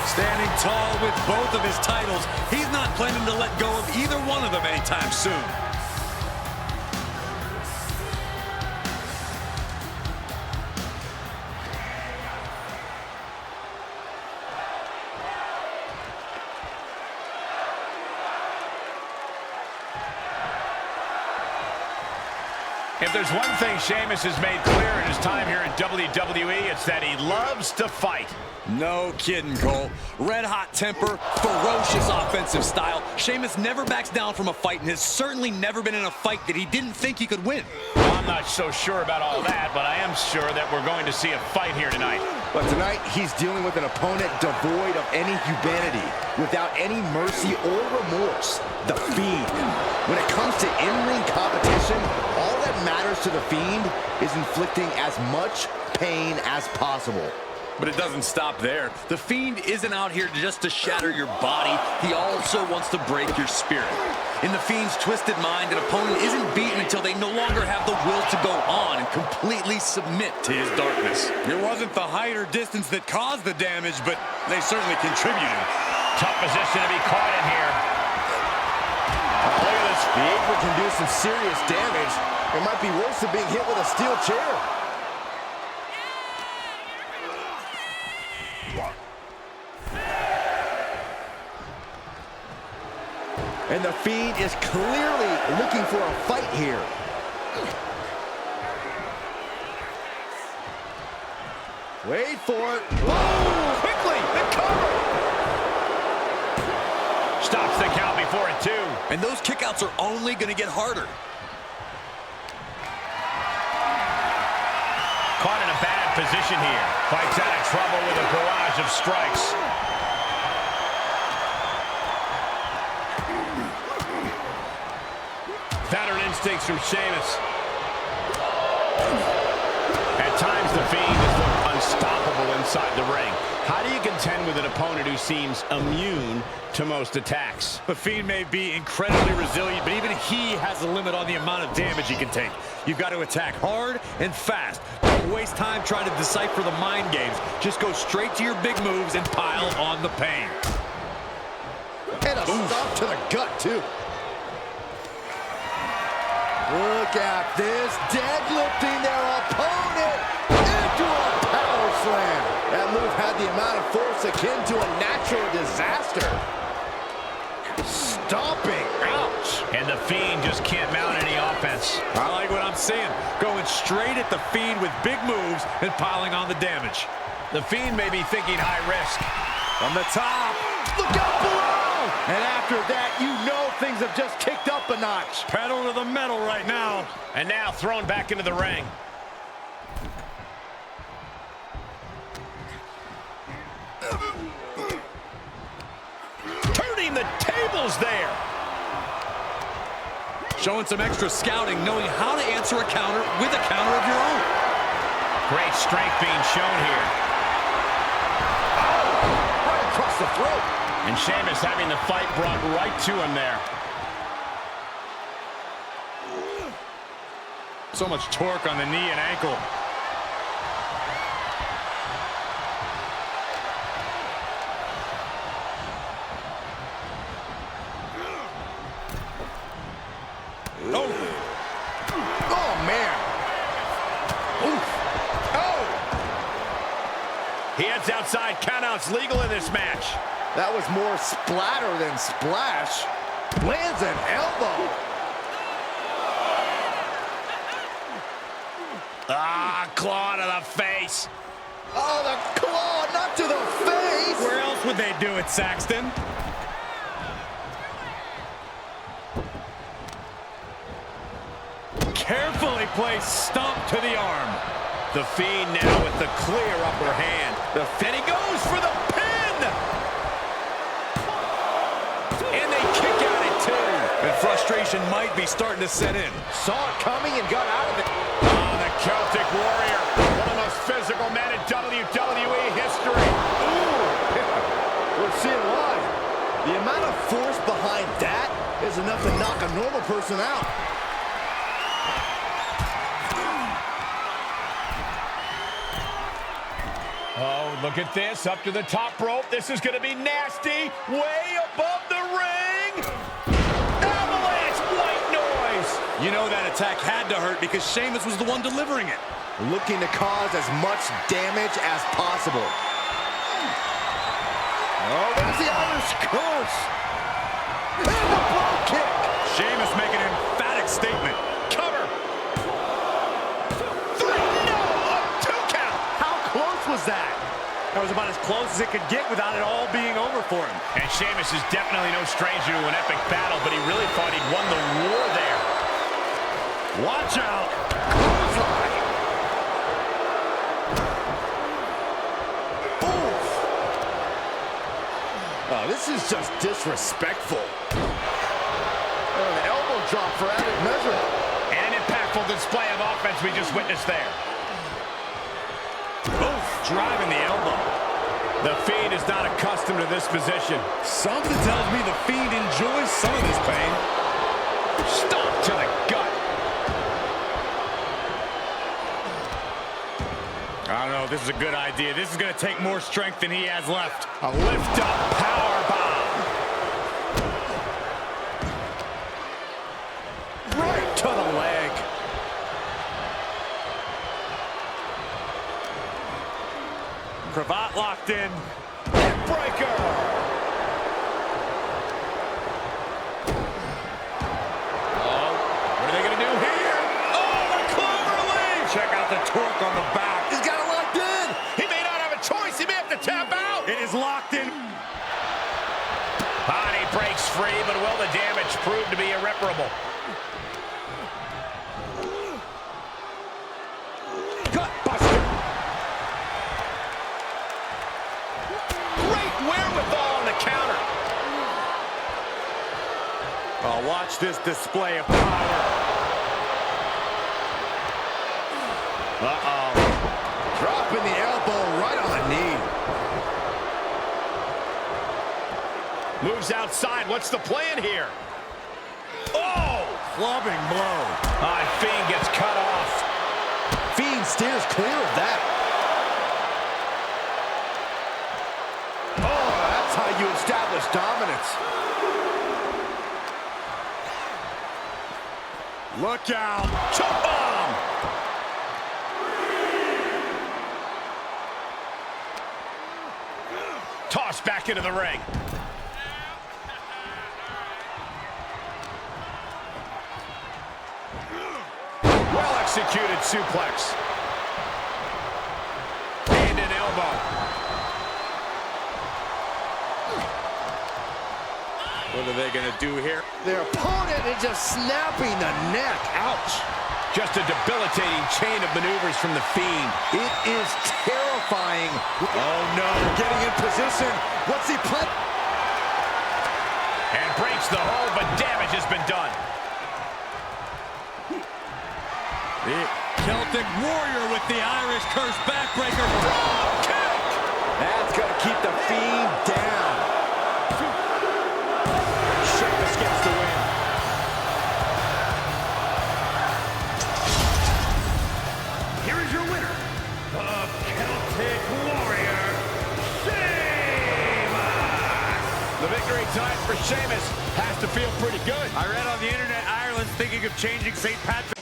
Standing tall with both of his titles, he's not planning to let go of either one of them anytime soon. If there's one thing Sheamus has made clear in his time here in WWE, it's that he loves to fight. No kidding, Cole. Red-hot temper, ferocious offensive style. Sheamus never backs down from a fight and has certainly never been in a fight that he didn't think he could win. Well, I'm not so sure about all that, but I am sure that we're going to see a fight here tonight. But tonight, he's dealing with an opponent devoid of any humanity, without any mercy or remorse. The Fiend. When it comes to in-ring competition, all that matters to the Fiend is inflicting as much pain as possible. But it doesn't stop there. The Fiend isn't out here just to shatter your body. He also wants to break your spirit. In the Fiend's twisted mind, an opponent isn't beaten until they no longer have the will to go on and completely submit to his darkness. It wasn't the height or distance that caused the damage, but they certainly contributed. Tough position to be caught in here. Look at this. The apron can do some serious damage. It might be worse than being hit with a steel chair. And the Fiend is clearly looking for a fight here. Wait for it. Boom! Quickly, the cover! Stops the count before it, too. And those kickouts are only going to get harder. Caught in a bad position here. Fights out of trouble with a barrage of strikes. Veteran instincts from Sheamus. At times, the Fiend has looked unstoppable inside the ring. How do you contend with an opponent who seems immune to most attacks? The Fiend may be incredibly resilient, but even he has a limit on the amount of damage he can take. You've got to attack hard and fast. Don't waste time trying to decipher the mind games. Just go straight to your big moves and pile on the pain. And a stop to the gut, too. Look at this, deadlifting their opponent into a power slam. That move had the amount of force akin to a natural disaster. Stomping, ouch. And the Fiend just can't mount any offense. I like what I'm seeing. Going straight at the Fiend with big moves and piling on the damage. The Fiend may be thinking high risk. From the top. Look out below! And after that, you know things have just kicked up a notch. Pedal to the metal right now. And now thrown back into the ring. Turning the tables there. Showing some extra scouting, knowing how to answer a counter with a counter of your own. Great strength being shown here. Right across the throat. And Sheamus having the fight brought right to him there. So much torque on the knee and ankle. Oh! Oh, man. Oof. Oh! He heads outside. Countouts legal in this match. That was more splatter than splash. Lands an elbow. Ah, claw to the face. Oh, the claw, not to the face. Where else would they do it, Saxton? Carefully placed stomp to the arm. The Fiend now with the clear upper hand. And he goes for the pin! And they kick out at 2. And frustration might be starting to set in. Saw it coming and got out of it. Oh, the Celtic Warrior. One of the most physical men in WWE history. Ooh! We're seeing why. The amount of force behind that is enough to knock a normal person out. Oh, look at this. Up to the top rope. This is going to be nasty. Way above the ring. Avalanche white noise. You know that attack had to hurt because Sheamus was the one delivering it. Looking to cause as much damage as possible. Oh, there's the Irish curse. And the blow kick. Sheamus making an emphatic statement. Cover. 3. No, a 2 count. How close was that? That was about as close as it could get without it all being over for him. And Sheamus is definitely no stranger to an epic battle, but he really thought he'd won the war there. Watch out. Clothesline. Oof. Oh, this is just disrespectful. Oh, an elbow drop for added measure. And an impactful display of offense we just witnessed there. Oof, driving the elbow. The Fiend is not accustomed to this position. Something tells me the Fiend enjoys some of this pain. Stomp to the gut. I don't know if this is a good idea. This is going to take more strength than he has left. A lift-up power bomb. Right to the leg. Cravat locked in. Breaker. Oh, what are they going to do here? Oh, the clover leaf. Check out the torque on the back. He's got it locked in. He may not have a choice. He may have to tap out. It is locked in. Body breaks free, but will the damage prove to be irreparable? Gut buster. Great wherewithal on the counter. Oh, watch this display of power. Uh-oh. Dropping the elbow right on the knee. Moves outside. What's the plan here? Oh! Clubbing blow. Fiend gets cut off. Fiend steers clear of that. Oh, that's how you establish dominance. Look out. Choke bomb! Tossed back into the ring. Well-executed suplex. And an elbow. What are they going to do here? Their opponent is just snapping the neck. Ouch. Just a debilitating chain of maneuvers from the Fiend. It is terrifying. Oh, no. Getting in position. What's he plan? And breaks the hold, but damage has been done. The Celtic Warrior with the Irish curse backbreaker. Kick! That's going to keep the Fiend down. Sheamus gets the win. Here is your winner, the Celtic Warrior, Sheamus! The victory time for Sheamus has to feel pretty good. I read on the internet Ireland's thinking of changing St. Patrick's.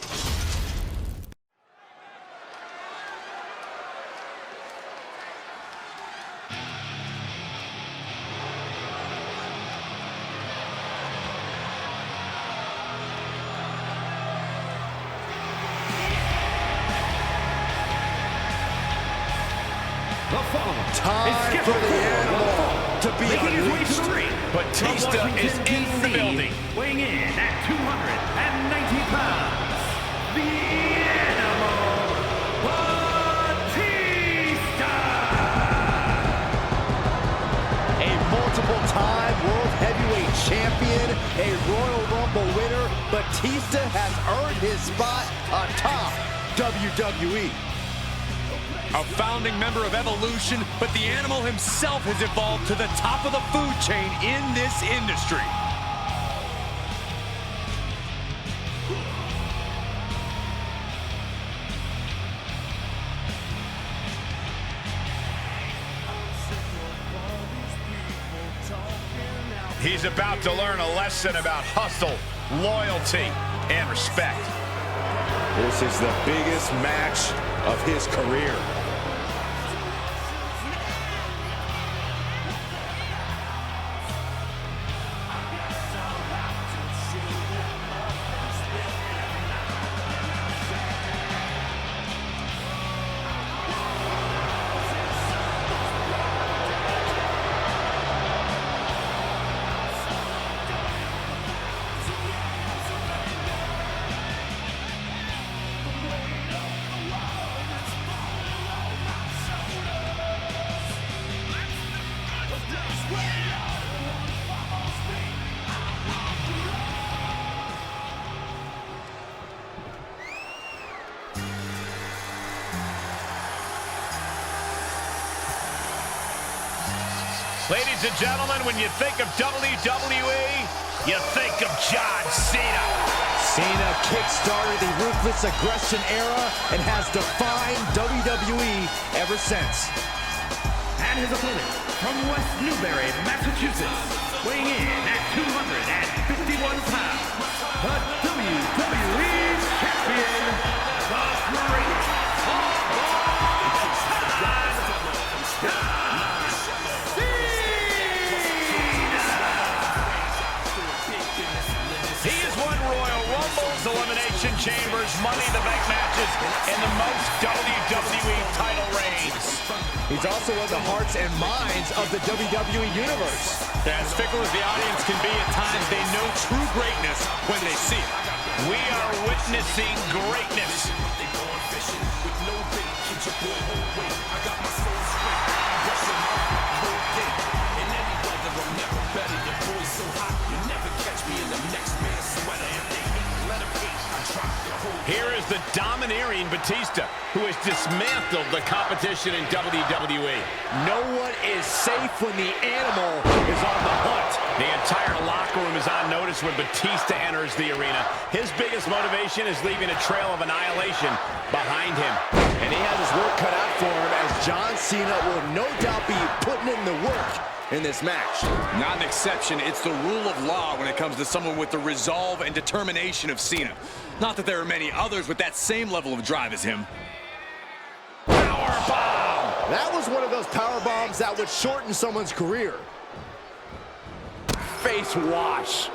The following Time is scheduled for the animal to be making his way to unleashed. the ring. Batista From is Washington, in the DC, building. weighing in at 290 pounds, the Animal, multiple-time World Heavyweight Champion, a Royal Rumble winner, Batista has earned his spot atop WWE. A founding member of Evolution, but the animal himself has evolved to the top of the food chain in this industry. He's about to learn a lesson about hustle, loyalty, and respect. This is the biggest match of his career. Ladies and gentlemen, when you think of WWE, you think of John Cena. Cena kick-started the Ruthless Aggression era and has defined WWE ever since. And his opponent from West Newbury, Massachusetts, weighing in at 251 pounds, the WWE Champion, the greatest of all time, He has won Royal Rumbles, Elimination Chambers, Money in the Bank matches, and the most WWE title reigns. He's also won the hearts and minds of the WWE Universe. As fickle as the audience can be at times, they know true greatness when they see it. We are witnessing greatness. Here is the domineering Batista, who has dismantled the competition in WWE. No one is safe when the animal is on the hunt. The entire locker room is on notice when Batista enters the arena. His biggest motivation is leaving a trail of annihilation behind him. And he has his work cut out for him, as John Cena will no doubt be putting in the work in this match. Not an exception. It's the rule of law when it comes to someone with the resolve and determination of Cena. Not that there are many others with that same level of drive as him. Powerbomb! That was one of those power bombs that would shorten someone's career. Face wash.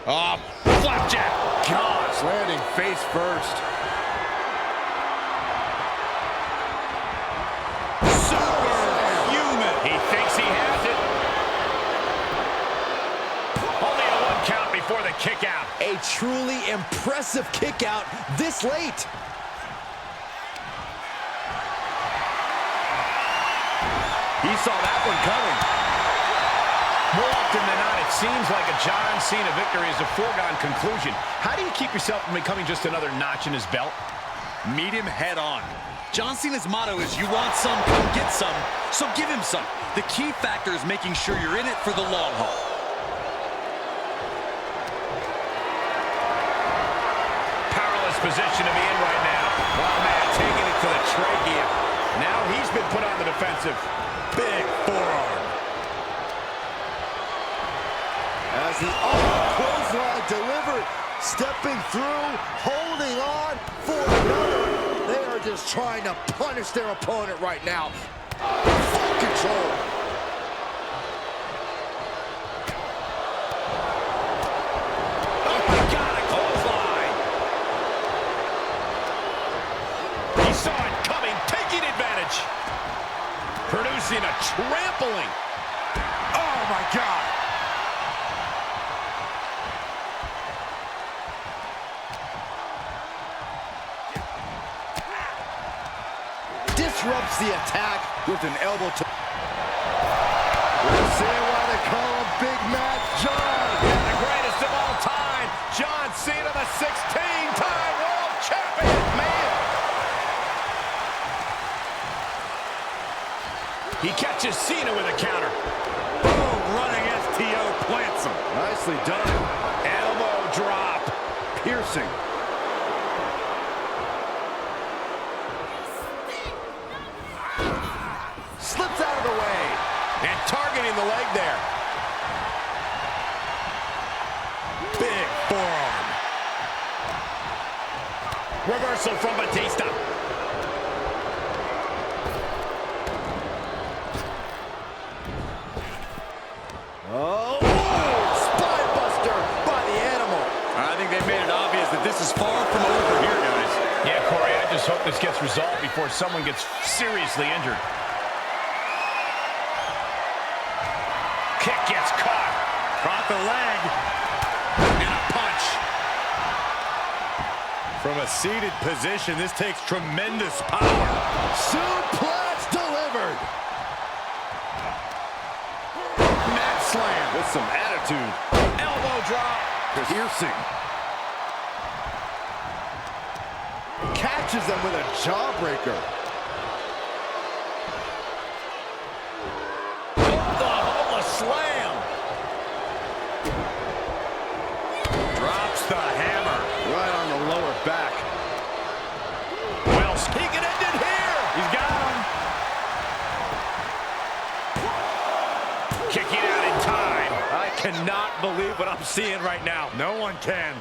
Oh, flapjack. Gosh, landing face first. Superhuman. He thinks he has it. Only a 1 count before the kick out. A truly impressive kick out this late. He saw that one coming. More often than not, it seems like a John Cena victory is a foregone conclusion. How do you keep yourself from becoming just another notch in his belt? Meet him head on. John Cena's motto is, you want some, come get some, so give him some. The key factor is making sure you're in it for the long haul. Powerless position to be in right now. Wow, man, taking it to the trachea. Now he's been put on the defensive. Big forearm. As the clothesline delivered, stepping through, holding on for another. They are just trying to punish their opponent right now. Full control. Oh my God, a clothesline. He saw it coming, taking advantage. Producing a trampling. Oh my God. disrupts the attack with an elbow to... We're seeing why they call him Big Mac John. And the greatest of all time, John Cena, the 16-time world champion. Man. He catches Cena with a counter. Boom, running STO plants him. Nicely done. Elbow drop. Piercing. Slips out of the way. And targeting the leg there. Big forearm. Reversal from Batista. Oh, spine buster by the animal. I think they made it obvious that this is far from over here, guys. Yeah, Corey, I just hope this gets resolved before someone gets seriously injured. Kick gets caught. Caught the leg. And a punch. From a seated position, this takes tremendous power. Suplex delivered. Mat slam. With some attitude. Elbow drop. Piercing. Catches them with a jawbreaker. Oklahoma slam. Drops the hammer. Right on the lower back. Well, he can end it here. He's got him. Kicking out in time. I cannot believe what I'm seeing right now. No one can.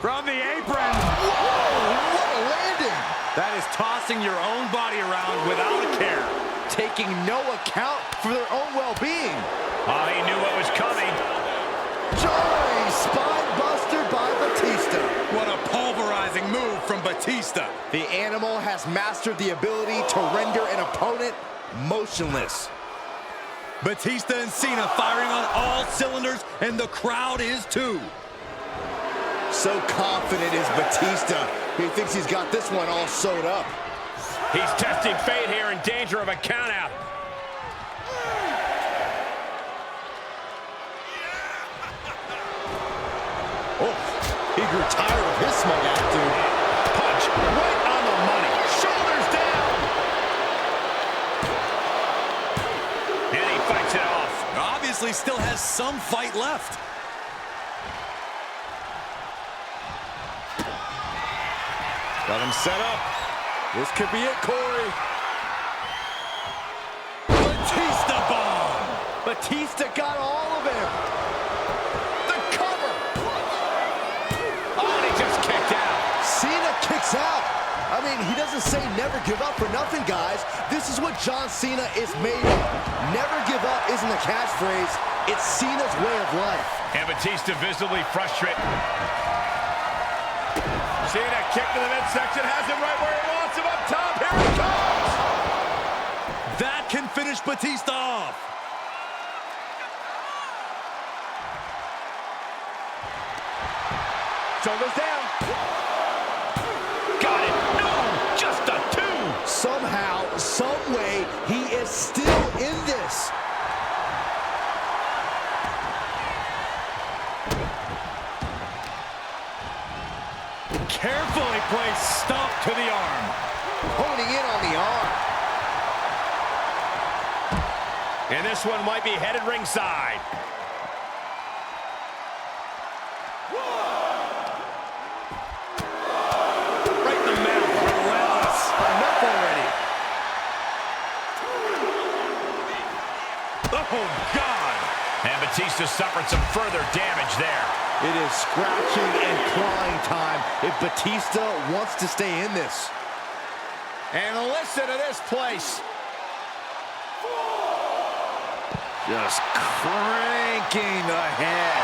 From the apron. Whoa, what a landing. That is tossing your own body around without a care. Taking no account for their own well-being. Oh, he knew what was coming. Jarring spine buster by Batista. What a pulverizing move from Batista. The animal has mastered the ability to render an opponent motionless. Batista and Cena firing on all cylinders, and the crowd is too. So confident is Batista. He thinks he's got this one all sewed up. He's testing fate here, in danger of a countout. Oh, he grew tired of his smug attitude. Punch right on the money. Shoulders down. And he fights it off. Obviously still has some fight left. Got him set up. This could be it, Corey. Batista bomb. Batista got all of him. The cover. Oh, and he just kicked out. Cena kicks out. I mean, he doesn't say never give up for nothing, guys. This is what John Cena is made of. Never give up isn't a catchphrase. It's Cena's way of life. And Batista visibly frustrated. Cena kick to the midsection, has him right where he wants him up top. Here it comes. That can finish Batista off. Shoulders down. Got it. No, just a two. Somehow, some way, he is still in this. Carefully placed stomp to the arm. Honing in on the arm. And this one might be headed ringside. Right in the mouth. Relentless. Enough already. Oh, God. And Batista suffered some further damage there. It is scratching and clawing time if Batista wants to stay in this. And listen to this place. Just cranking ahead.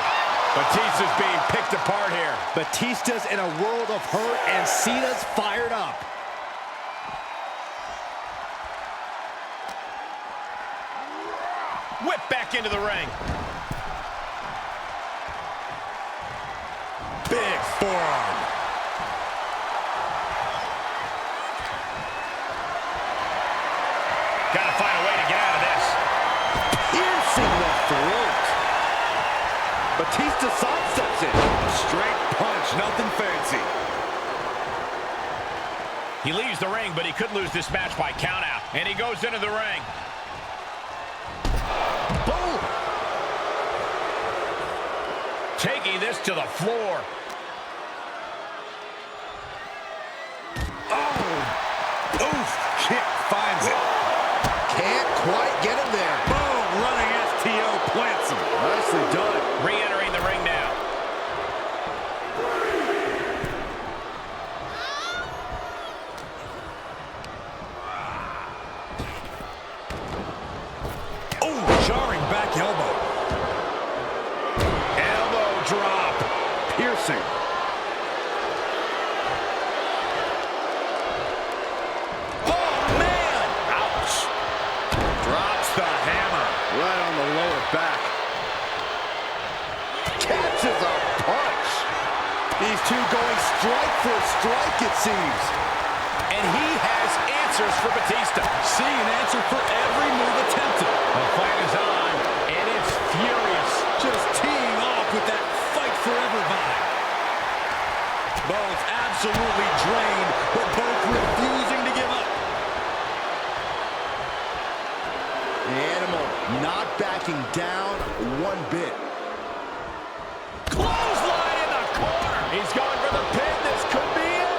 Batista's being picked apart here. Batista's in a world of hurt and Cena's fired up. Whip back into the ring. Big forearm. Batista sidesteps it. A straight punch, nothing fancy. He leaves the ring, but he could lose this match by countout. And he goes into the ring. Boom! Taking this to the floor. Oh! Oof! Kick finds it. Can't quite get him there. Boom! Running STO plants him. Nicely done. Re-entering the ring now. Oh! Jarring back elbow. Elbow drop. Piercing. Right on the lower back. Catches a punch. These two going strike for strike, it seems. And he has answers for Batista. See an answer for every move attempted. The fight is on, and it's furious. Just teeing off with that fight forever vibe. Both absolutely drained, but both refusing to give up. The Animal not backing down one bit. Clothesline in the corner. He's going for the pin. This could be it.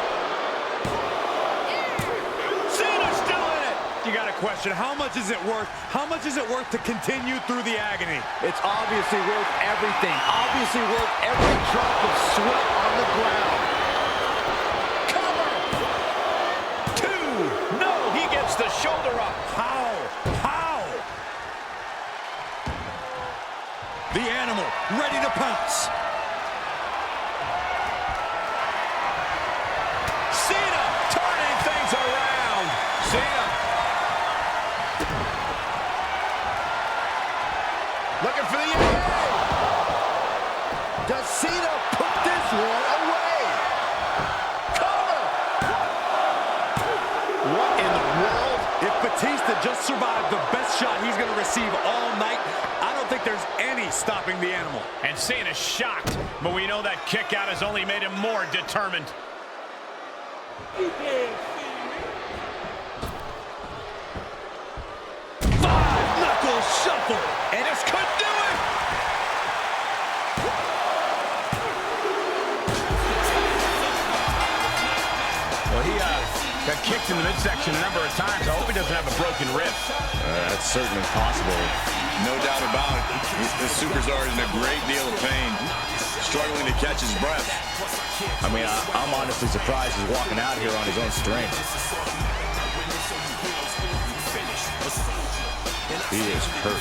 Cena's still in it. You got a question. How much is it worth? How much is it worth to continue through the agony? It's obviously worth everything. Obviously worth every drop of sweat on the ground. Cover. 2. No, he gets the shoulder up. How? The Animal ready to pounce. Cena turning things around. Cena Looking for the end. Does Cena put this one away? Cover. What in the world? If Batista just survived the best shot he's going to receive all night, I don't think there's any stopping the Animal. And Cena's shocked, but we know that kick out has only made him more determined. Five-knuckle shuffle. And this could do it. Well, he got kicked in the midsection a number of times. I hope he doesn't have a broken rib. That's certainly possible. No doubt about it. The superstar is in a great deal of pain, struggling to catch his breath. I mean, I'm honestly surprised he's walking out here on his own strength. He is hurt.